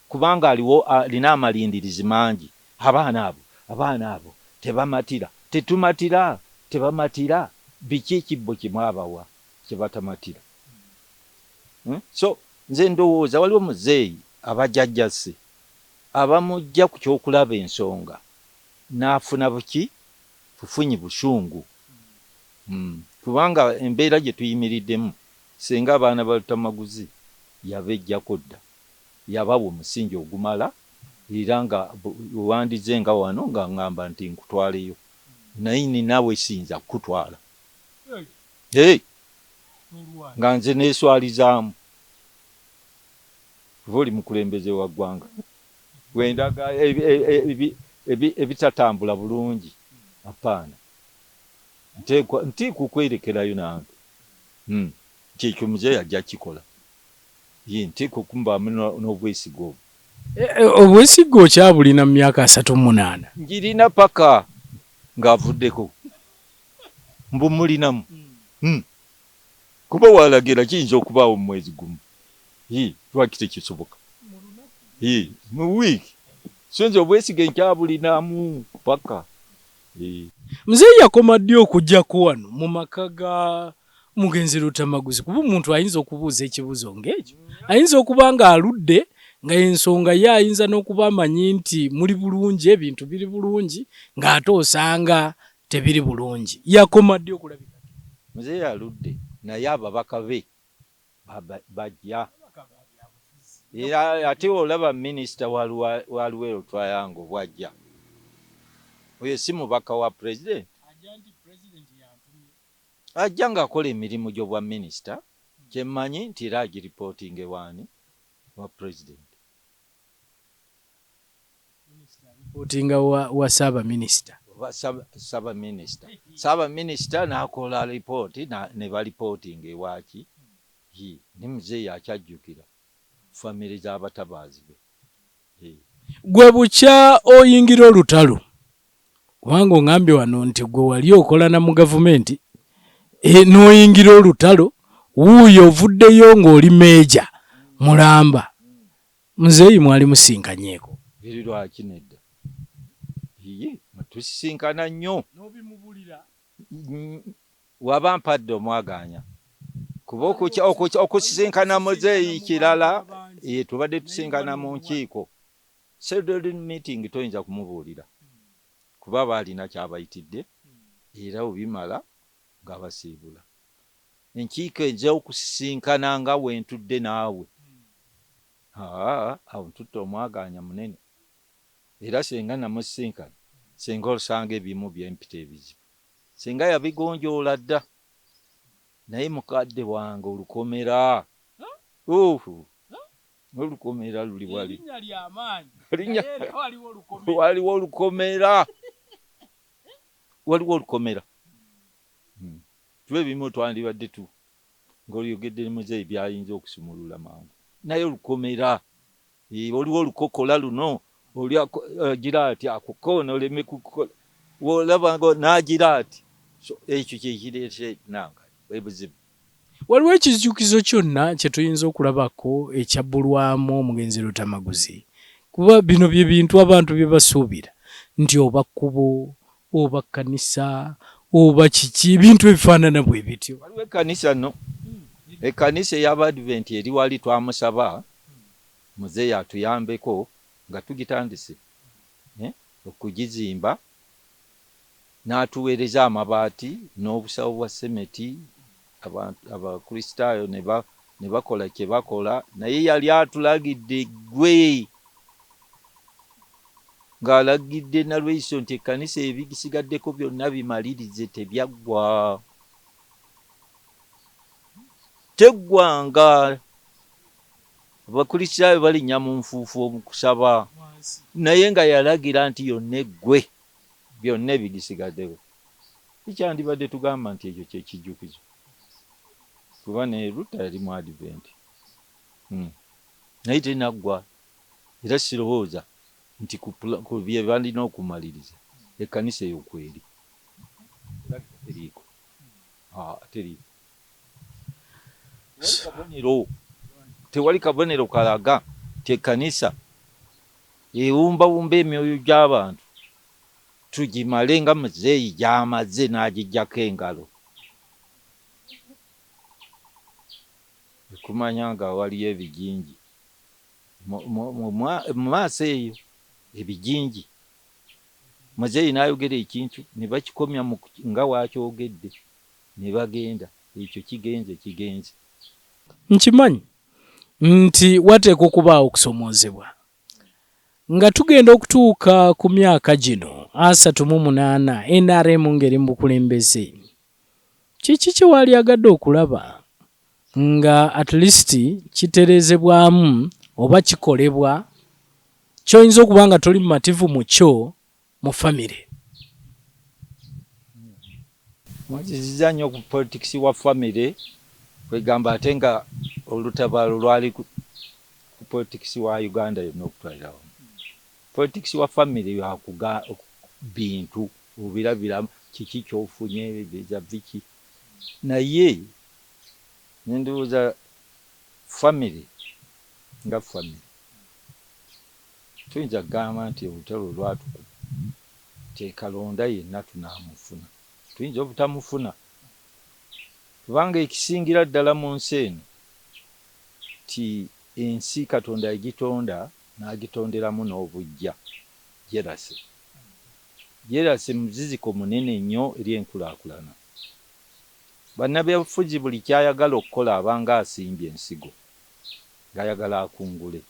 Kubanga alina amalindirizi mangi. Abaana abo tebamatira. Tetumatira. Tebamatira. Biki ekibbo kye mwabawa kye batamatira. So nze ndowooza waliwo muzeeyi abajjajjasse abamujja ku kyokulaba ensonga n'afuna buki bufunyi busungu. Kubanga embeera gye tuyimiriddemu senga abaana ba Lutamaguzi yabejjako dda yabawa omusingi ogumala era nga wandize nga wano nga ngamba nti nkutwaleyo naye ninawe sinza kutwala. Nga nze neeswalizaamu kuba oli mukulembeze wa ggwanga wendaga ebitatambula bulungi apaana ntiikwa okwerekerayo nange. Kyekyo muzeeyi ajja kikola. Ye ntiikwa okumbaamu n'obwesiga obwo.
Obwesiga okyabulina mu myaka 38?
Njirina paka ng'avuddeko. Mbumulinamu. Kuba walagira kiyinza okubaawo mu mwezi gumu. Lwaki tekisoboka? Mu wiiki. So nze obwesiga nkyabulinamu paka.
Muzeeyi yakoma ddi okujjako wano mu maka ga mugenzi Lutamaguzi? Kuba omuntu ayinza okubuuza ekibuuzo ng'ekyo. Ayinza okuba nga aludde nga ensonga ye ayinza n'okuba amanyi nti muli bulungi, ebintu biri bulungi, ng'ate osanga tebiri bulungi. Yakoma ddi okulabika?
Muzeeyi aludde naye ababaka be bajja. Era ate olaba minisita wa Luweero Triangle bwajja. Oyo si mubaka wa president. Ajja ng'akola emirimu gy'obwa minisita. Kyemmanyi nti era agiripootinga ewaani wa president.
Ripootinga wa Ssaabaminisita.
Ssaabaminisita. Ssaabaminisita n'akola lipooti ne balipootinga ewaaki. Ne muzeeyi akyajjukira famire z'abatabaazi be.
Gwe bukya oyingira olutalo. Kubanga ongambye wano nti gwe wali okola na mu gavumenti n'oyingira olutalo, wuuyo ovuddeyo ng'oli meeja mulamba. Muzeeyi mwali musinkanyeko.
Biri lwaki nedda? Tusisinkana nnyo. Waba mpadde omwaganya. Kuba okusisinkana muzeeyi kirala, tubadde tusinkana mu nkiiko. Scheduled meeting toyinza kumubuulira. Kuba baalina kyabayitidde era obimala ng'abasiibula. Enkiiko ejja okusisinkana nga wentudde naawe. Awo ntutte omwaganya munene. Era senga namusisinkana, senga osanga ebimu byempita ebizibu. Senga yabigonjoola dda. Naye mukadde wange olukomera. Olukomera luli wali.
Erinnya ly'amaanyi.
Waliwo olukomera. Waliwo olukomera. Tuwe bimu twandibadde tu. Ng'olyogedde muzeeyi byayinza okusumulula mangu. Naye olukomera. Waliwo olukokola luno. Oli agira ati akukoona oleme kukola. Wolaba ngo n'agira ati. Ekyo kye kireese nanga. Ebuzibu.
Waliwo ekijjukizo kyonna kye tuyinza okulabako ekyabbulwamu omugenzi Lutamaguzi. Kuba bino bye bintu abantu bye basuubira nti oba kkubo, oba kkanisa, oba kiki, ebintu ebifaanana bwe bityo.
Waliwo ekkanisa nno. Ekkanisa ey'Abadventi eri wali twamusaba muzeeyi atuyambeko nga tugitandise okugizimba n'atuweereza amabaati n'obusawo bwa semeti. Abakristaayo ne ne bakola kye bakola, naye yali atulagidde gwe ng'alagidde Nalweyiso nti ekkanisa ebisigaddeko byonna bimalirize, tebyaggwa. Teggwanga. Abakristaayo balinnya mu nfuufu omukusaba, naye nga yalagira nti yonna eggwe, byonna ebigisigaddeko. Kikyandibadde tugamba nti ekyo kyekijjukizo, kuba ne Lutalo yali mu Advent. Naye tenaggwa, era sirowooza nti ku bye balina okumaliriza ekkanisa eyo kweri. Teriiko. Teriiko. Tewali kabonero kalaga nti ekkanisa ewumbawumba emyoyo gy'abantu tugimale nga muzeeyi gy'amaze n'agijjako engalo. Kumanya nga waliyo ebijinji mu maaso eyo, ebijinji. Muzeeyi n'ayogera ekintu ne bakikomya nga waakyogedde ne bagenda. Ekyo kigenze.
Nkimanyi nti wateekwa okubaawo okusomoozebwa. Nga tugenda okutuuka ku myaka gino 38 NRM ngeri mu bukulembeze, kiki kye wali agadde okulaba nga at least kitereezebwamu oba kikolebwa, ky'oyinza okuba nga toli mumativu mu kyo mu famire?
Mwaziziza nnyo ku politics wa famire, kwegamba ate nga olutabaalo lwali ku politics wa Uganda yonna okutwalirawo. Politics wa famire yakuga bintu obirabiramu, kiki kyofunye beza biki. Naye ndowooza famire nga famire tuyinza kugamba nti olutalo lwatukuba, tekalonda yenna tunaamufuna. Tuyinza obutamufuna kubanga ekisingira ddala mu nsi eno ti ensi Katonda yagitonda n'agitonderamu n'obujja. Jerase muziziko munene nnyo eri enkulaakulana. Bannabyabufuzi buli kyayagala okukola abanga asimbye ensigo, ng'ayagala akungule.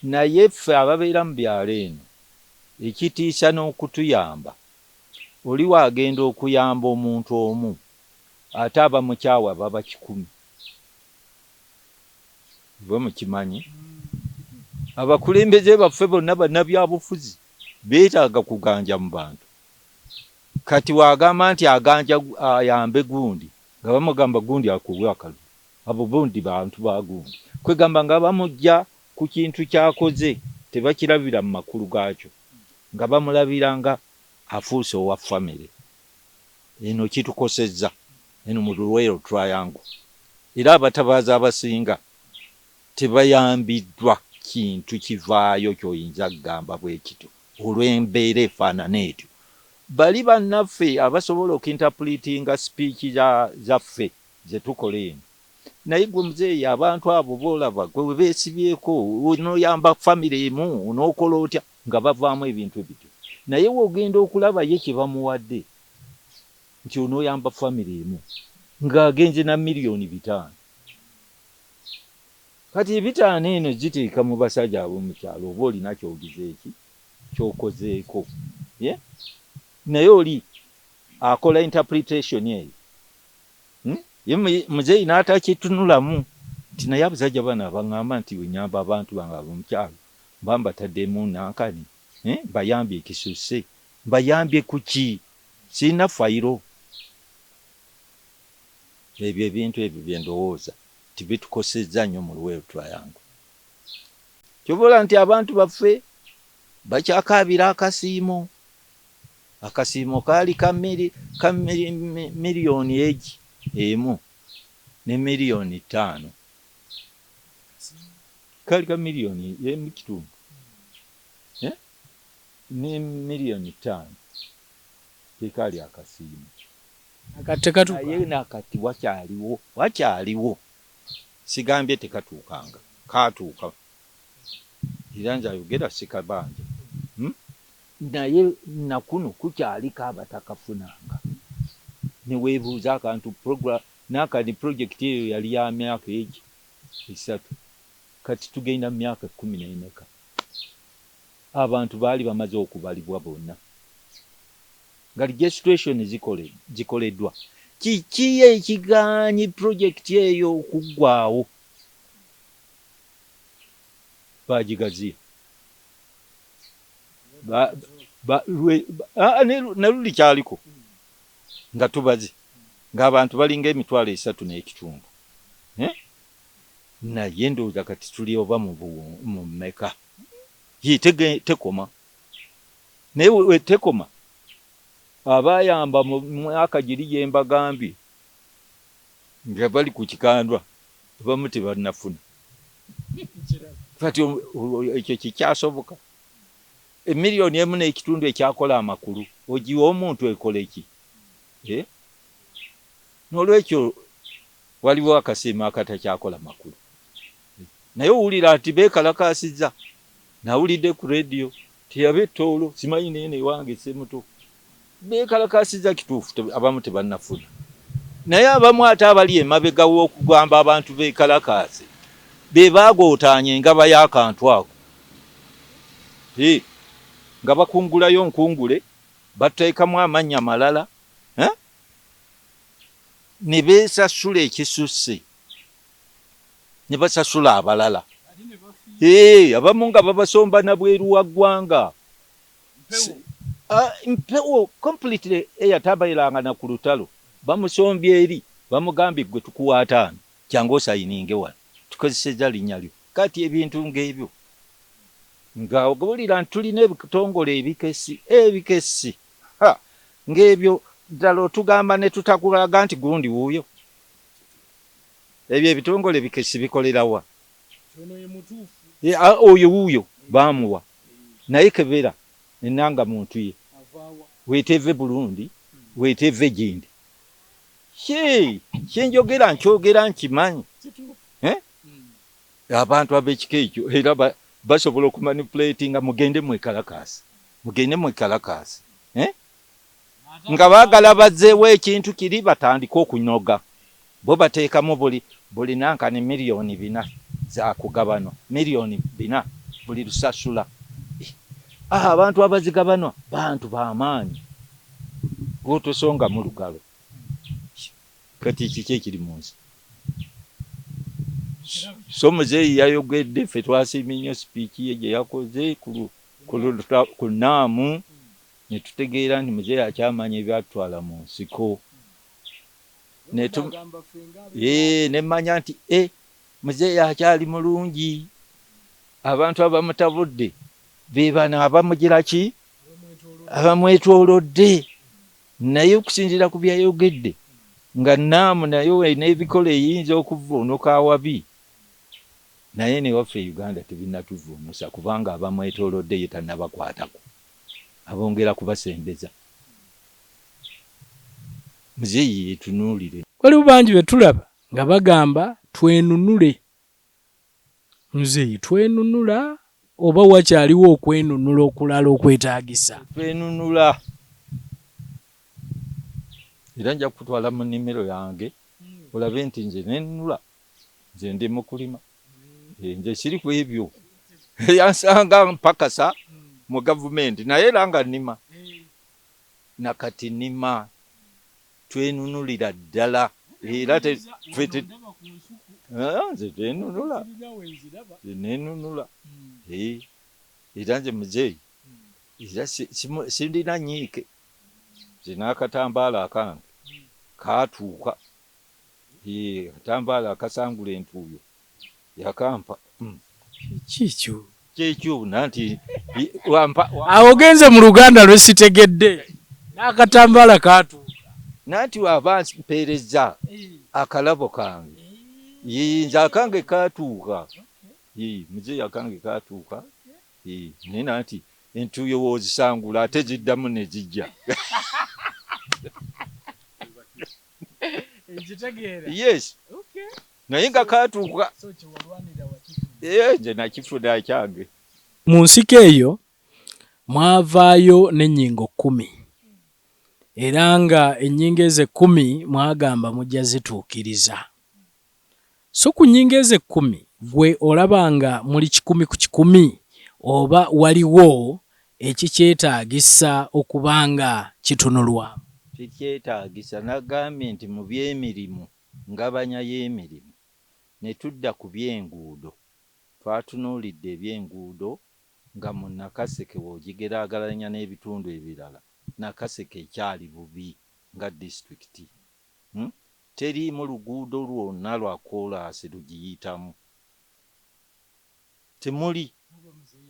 Naye ffe ababeera mu byalo eno, ekitiisa n'okutuyamba, oli waagenda okuyamba omuntu omu, ate abamukyawa baba 100. Bwe mukimanyi, abakulembeze baffe bonna bannabyabufuzi beetaaga kuganja mu bantu. Kati wagamba nti aganja ayambe gundi, nga bamugamba gundi akubwa akalu, abo bundi bantu ba gundi. Kwegamba nga bamujja ku kintu kyakoze, tebakirabira mu makulu gaakyo, nga bamulabira nga afuuse owa famire. Eno kitukosezza eno mu Royal Triangle. Era abatabaazi abasinga tebayambiddwa kintu kivaayo ky'oyinza kugamba bwe kito olw'embeera efaanana etyo. Bali bannaffe abasobola okinterpretinga speech zaffe ze tukola eno. Naye gwe muzeeyi, abantu abo boolaba gwe beesibyeko, onooyamba famire emu, onookola otya, nga bavaamu ebintu ebityo. Naye wogenda okulaba ye kye bamuwadde nti onooyamba famire emu, ng'agenze na miliyoni 5. Kati 5 eno ziteeka mu basajja ab'omukyalo, oba olina kyogize eki kyokozeeko. Naye oli akola interpretation eyo. Ye muzeeyi n'atakitunulamu nti naye abasajja bano baŋŋamba nti wenyamba abantu bange ab'omukyalo mba mbataddemu nankani, bayambye ekisusse, bayambye ku ki? Sirina fayiro. Ebyo ebintu ebyo bye ndowooza tibitukosezza nnyo mu Royal Triangle. Kyobola nti abantu baffe bakyakaabira akasiimo. Akasiimo kaali ka miliyoni emu ne miliyoni 5. Kaali ka miliyoni emu kitundu ne miliyoni 5. Kekaali akasiimo. Naye nakati wakyaliwo. Sigambye tekatuukanga, kaatuuka. Era nze ayogera sikabanja. Naye nakuno kukyaliko abatakafunanga. Ne weebuuza akantu n'akati projekiti eyo yali ya myaka egi. 3 kati tugenda myaka 14 abantu baali bamaze okubalibwa bonna nga registration zikoleddwa kiki ekiganyi project eyo okuggwaawo bagigaziya naluli kyaliko nga tubazi ng'abantu balinga 3.5 naye ndowooza kati tuli oba mu mmeka tekoma naye we tekoma abayamba mu mwaka giri gye mbagambye nga bali ku kikandwa abamu tebannafuna kati ekyo kikyasoboka emiliyoni 1.5 ekyakola amakulu ogiwa omuntu ekola eki n'olwekyo waliwo akasiima akatakyakola makulu naye owulira ati beekalakaasizza nawulidde ku radio teyabe ettoolo simanyi neene ewange Ssemuto beekalakaasizza kituufu abamu tebannafuna naye abamu ate abali emabega w'okugamba abantu beekalakaase be baagootaanya engaba y'akantu ako nga bakungulayo nkungule bateekamu amannya malala ne beesasula ekisusse ne basasula abalala abamu nga babasomba na bweru wa ggwanga mpewo completely eyatabayiranga na ku lutalo bamusombye eri bamugambye gwe tukuwa 5 kyangu osayininge wano tukozeseza linnya lyo kati ebintu ng'ebyo nga ogulira tulina ebitongole ebikesi ng'ebyo ddala otugamba ne tutakulaga nti gundi wuuyo ebyo ebitongole bikesi bikolerawa oyo wuuyo baamuwa naye kebera enanga muntu ye weeteve Burundi weeteve gindi kyenjogera nkyogera nkimanyi abantu ab'ekika ekyo era basobola okumanipulati nga mugende mwekalakaasi nga baagala bazzeewo ekintu kiri batandika okunoga bo bateekamu buli nankani miliyoni 4 za kugabanwa miliyoni 4 buli lusasula abantu abazigabanwa bantu b'amaanyi gwotosonga mu lugalo kati kiki ekiri mu nsi so muzeeyi yayogedde ffe twasiimye nnyo sipiiki ye gye yakoze ku naamu ne tutegeera nti muzeeyi akyamanya ebyatutwala mu nsiko ne mmanya nti muzeeyi akyali mulungi abantu abamutabudde be bano abamugira ki abamwetoolodde naye okusinziira ku byayogedde nga naamu nayo n'ebikola eyinza okuvuunuka awabi naye ne waffe Uganda tebinatuvuunusa kubanga abamwetoolodde ye tannabakwatako abongera kubasembeza muzeeyi yetunuulire
waliwo bangi be tulaba nga bagamba twenunule muzeeyi twenunula oba wakyaliwo okwenunula okulala okwetaagisa
twenunula era nja kutwala mu nnimiro yange olabe nti nze nenunula nze ndi mu kulima nze siri ku ebyo yansanga mpakasa mu gavumenti naye era nga nnima nakati nnima twenunulira ddala era nze tenunula nenunula era nze muzeeyi era sindina nyiike nze n'akatambaala akange kaatuuka akatambaala akasangula entuuyo yakampa kyekyo nanti
awo genze mu Luganda lwesitegedde n'akatambaala kaatuuka
nanti waba mpeereza akalabo kange nze akange kaatuuka muzeeyi akange kaatuuka naye nanti entuuyo woozisangula ate ziddamu ne zijja yes naye nga kaatuuka nze nakifuna kyange.
Mu nsiko eyo mwavaayo n'ennyingo 10 era nga ennyingo ezo 10 mwagamba mujja zituukiriza So ku nnyingo ezo 10 gwe olabanga muli 100 ku 100 oba waliwo ekikyetaagisa okubanga kitunulwamu?
Tekyetaagisa. Nagambye nti mu by'emirimu, ngabanya y'emirimu, ne tudda ku by'enguudo. Twatunuulidde eby'enguudo nga mu Nakaseke bw'ogigeraageranya n'ebitundu ebirala, Nakaseke ekyali bubi nga disitulikiti. Teriimu luguudo lwonna lwa koolaasi lugiyitamu. Temuli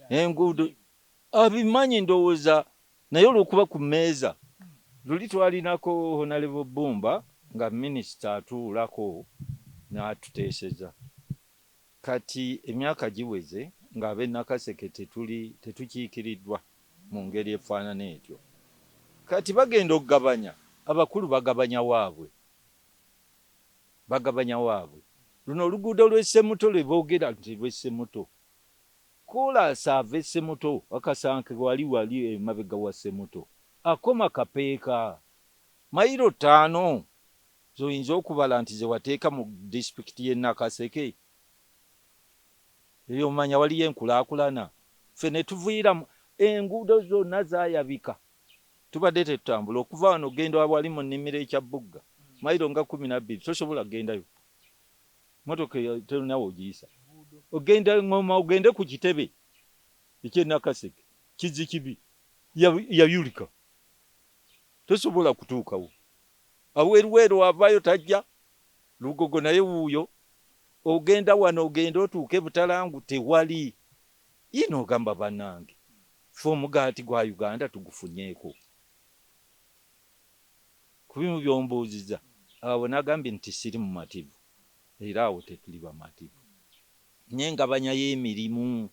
enguudo. Abimanyi ndowooza, naye olw'okuba ku mmeeza luli twalinako Honorable Bumba nga minisita atuulako n'atuteeseza. Kati emyaka giweze ng'ab'e Nakaseke tetukiikiriddwa mu ngeri efaanana etyo. Kati bagenda okugabanya, abakulu bagabanya waabwe. Luno oluguudo lw'Essemuto lwe boogera nti lw'Essemuto. Koolaasi ava Essemuto, Wakasanke wali emabega wa Ssemuto, akoma Kapeeka, mayiro 5 zoyinza okubala nti ze wateeka mu disitulikiti y'e Nakaseke. Eyo omanya waliyo enkulaakulana. Ffe ne tuviira enguudo zonna zaayabika. Tubadde tetutambula okuva wano ogenda wali mu nnimiro ekyabugga, mayiro nga 12 tosobola kugendayo. Motoka terinawo ogiyisa. Ogenda Ngoma, ogende ku kitebe eky'e Nakaseke, Kizikibi, yayulika. Tosobola kutuukawo. Aweeruweeru avaayo tajja, Lugogo naye wuuyo. Ogenda wano ogenda otuuke Butalangu tewali. Yino ogamba bannange, ffe omugaati gwa Uganda tugufunyeeko. Kubimu byombuuziza, awo nagambye nti siri mu mativu. Era awo tetuli bamativu. N'engabanya y'emirimu.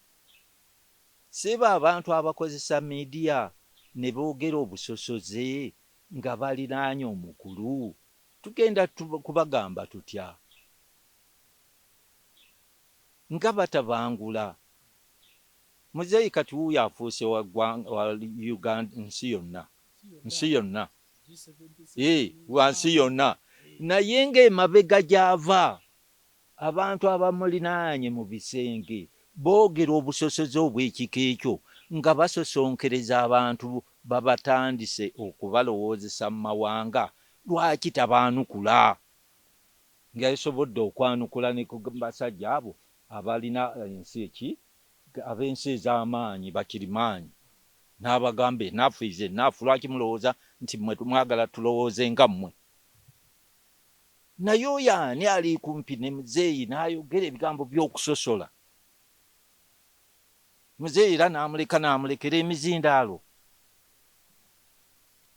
Seba abantu abakozesa media ne boogera obusosoze nga baliraanye omukulu, tugenda kubagamba tutya? Nga batabangula. Muzeeyi kati wuuyo afuuse wa Uganda nsi yonna. Wansi yonna. Naye ng'emabega gy'ava, abantu abamulinaanye mu bisenge boogera obusosoze obw'ekika ekyo nga basosonkereza abantu babatandise okubalowoozesa mu mawanga. Lwaki tabaanukula? Nga yasobodde okwanukula ne ku basajja abo abalina ensi ab'ensi ez'amaanyi bakirimaanyi. N'abagamba ennafu ize ennafu, lwaki mulowooza nti mmwe mwagala tulowooze nga mmwe? Naye oyo ani ali kumpi ne muzeeyi n'ayogera ebigambo by'okusosola? Muzeeyi era n'amulekera emizindaalo.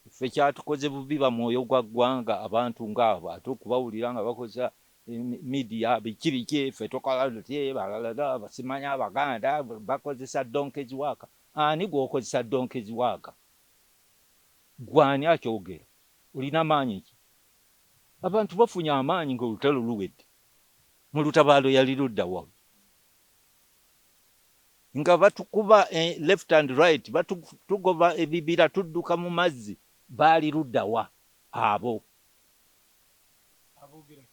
Ffe kyatukoze bubi ba mwoyo gwa ggwanga abantu ng'abo, ate okubawulira nga bakozesa media biki ffe tokola tutye balala basimanya Abaganda bakozesa donkey's work. Ani gw'okozesa donkey's work? Gwani akyogera? Olina maanyi ki? Abantu bafunye amaanyi ng'olutalo luwedde. Mu lutabaalo yali ludda wa? Nga batukuba left and right, batugoba ebibira tudduka mu mazzi, baali ludda wa? Abo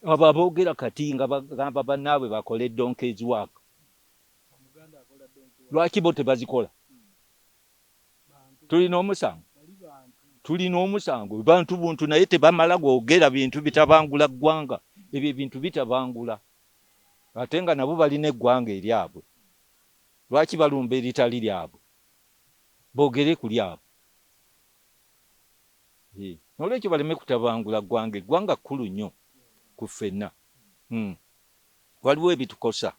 aboogera kati nga bagamba bannaabwe bakole donkey's work. Lwaki bo tebazikola? Tulina omusango. Bantu buntu naye tebamala gwogera bintu bitabangula ggwanga. Ebyo ebintu bitabangula. Ate nga nabo balina eggwanga eryabwe. Lwaki balumba eritali lyabwe? Boogere ku lyabwe. Nolwekyo baleme kutabangula ggwanga. Eggwanga kkulu nnyo ku ffenna. Waliwo ebitukosa.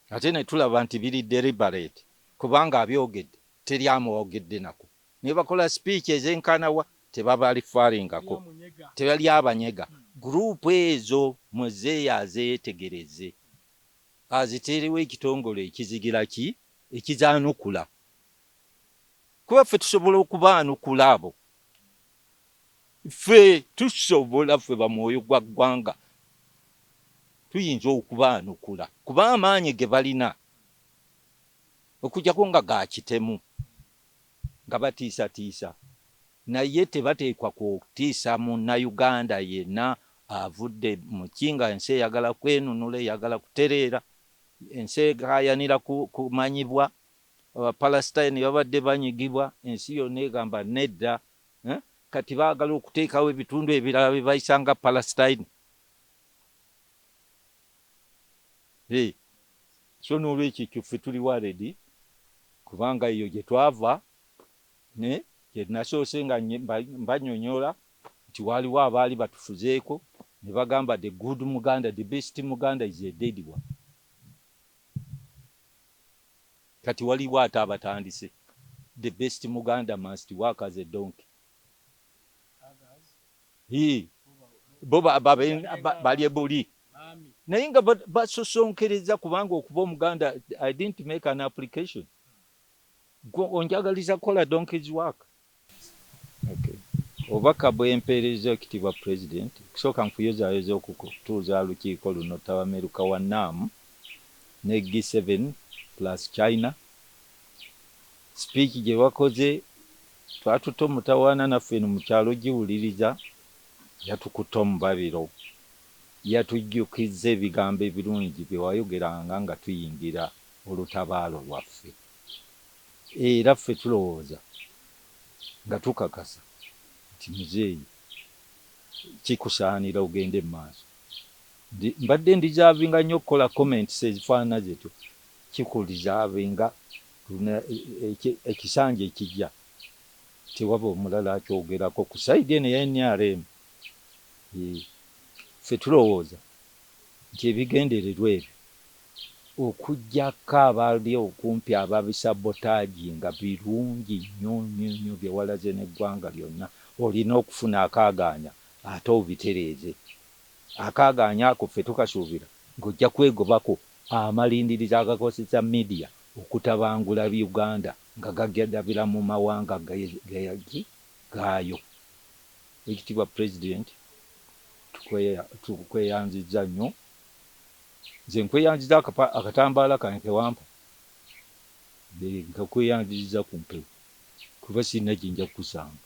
Ate ne tulaba nti biri deliberate. Kubanga abyogedde teri amwogedde nako. Ne bakola speech ez'enkanawa tebabalifaalingako. Tebali abanyega. Gurupu ezo muzeeyi azeetegereze. Aziteerewo ekitongole ekizigira ekizaanukula. Kuba ffe tusobola okubaanukula abo. Ffe tusobola, ffe ba mwoyo gwa ggwanga tuyinza okubaanukula kuba amaanyi ge balina okujjako nga ga kitemu nga batiisatiisa, naye tebateekwa kutiisa Munnayuganda yenna avudde mu kinga ensi eyagala kwenunula eyagala kutereera ensi egayanira kumanyibwa Abapalestine babadde banyigibwa ensi yonna egamba nedda kati baagala okuteekawo ebitundu ebirala bye bayisanga Palestine. So n'olwekyo kyaffe tuli waledi kubanga eyo gye twava ne gye nasoose nga mbanyonyola nti waliwo abaali batufuzeeko ne bagamba the good Muganda, the best Muganda is a dead one. Kati waliwo ate abatandise the best Muganda must work as a donkey. Boba bali buli naye nga basosonkereza kubanga okuba Omuganda. I didn't make an application. Onjagaliza kola donkey's work. Okay. Obaka bw'empeereza ekitibwa president kusooka nkuyozaayoza okutuuza lukiiko luno Tawameruka wa NAM ne G7 plus China. Speech gye wakoze twatuto mutawaana naffe mu kyalo giwuliriza yatukuta mu babiro yatujjukiza ebigambo ebirungi bye wayogeranga nga tuyingira olutabaalo lwaffe era ffe tulowooza nga tukakasa nti muzeeyi kikusaanira ogende mu maaso. Mbadde ndizaavinga nnyo okukola comments ezifaanana zetyo kikulizaavinga ekisanja ekijja tewaba omulala akyogerako ku saidi eno ya NRM. Ffe tulowooza nti ebigendererwa ebyo okuggyako abali okumpi ababisabotaagi nga birungi nnyo bye walaze n'eggwanga lyonna olina okufuna akaaganya ate obitereeze. Akaaganya ako ffe tukasuubira ng'ojja kwegobako amalindiriza agakozesa media okutabangula Uganda nga gagadabira mu mawanga gaayo. Ekitibwa president tukweyanziza nnyo. Nze nkweyanziza akatambaala kange wampa nkakweyanziza ku mpewo kuba sirina jinja kukusanga.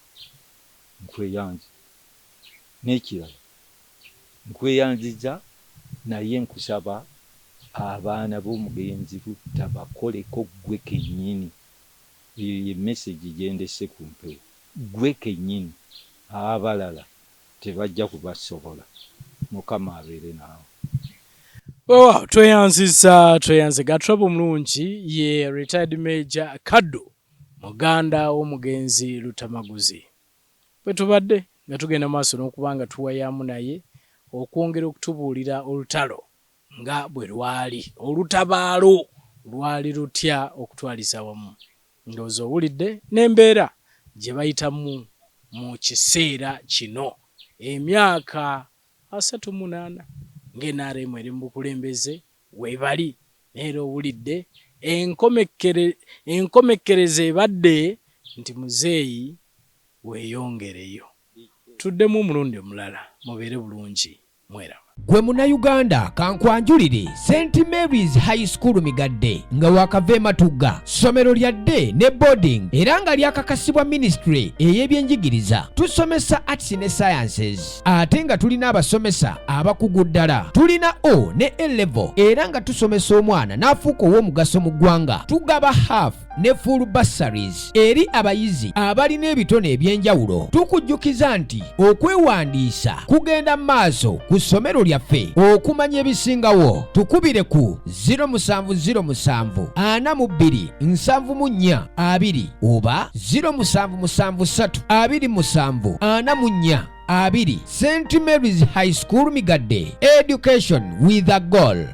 Nkweyanzi n'ekirala nkweyanziza naye nkusaba abaana b'omugenzi Lutta bakoleko gwe kennyini. Eyo message gendese ku mpewo gwe kennyini, abalala tebajja kubasobola. Mukama abeere naawe.
Tweyanze Gatrabo omulungi ye Rtd.Maj.Kaddu muganda w'omugenzi Lutamaguzi. Bwe tubadde nga tugenda maaso n'okubanga tuwayamu naye okwongera okutubuulira olutalo nga bwe lwali olutabaalo lwali lutya okutwaliza wamu. Ndowooza owulidde n'embeera gye bayitamu mu kiseera kino emyaka 38 ng'NRM eri mu bukulembeze weebali. Neera owulidde enkomekkereza ebadde nti muzeeyi weeyongereyo. Tuddemu omulundi omulala mubeere bulungi mweraba.
Gwe Munnayuganda kankwanjulire St. Mary's High School Migadde nga wakava e Matugga, ssomero lya dde ne boarding era nga lyakakasibwa ministry ey'ebyenjigiriza. Tusomesa arts ne sciences ate nga tulina abasomesa abakugu ddala. Tulina O ne A level era nga tusomesa omwana n'afuuka ow'omugaso mu ggwanga. Tugaba half ne full bursaries eri abayizi abalina ebitone ebyenjawulo. Tukujjukiza nti okwewandiisa kugenda maaso ku ssomero lyaffe. Okumanya ebisingawo tukubire ku 0707 42 74 2 oba 0773 27 44 2. St. Mary's High School Migadde, education with a goal.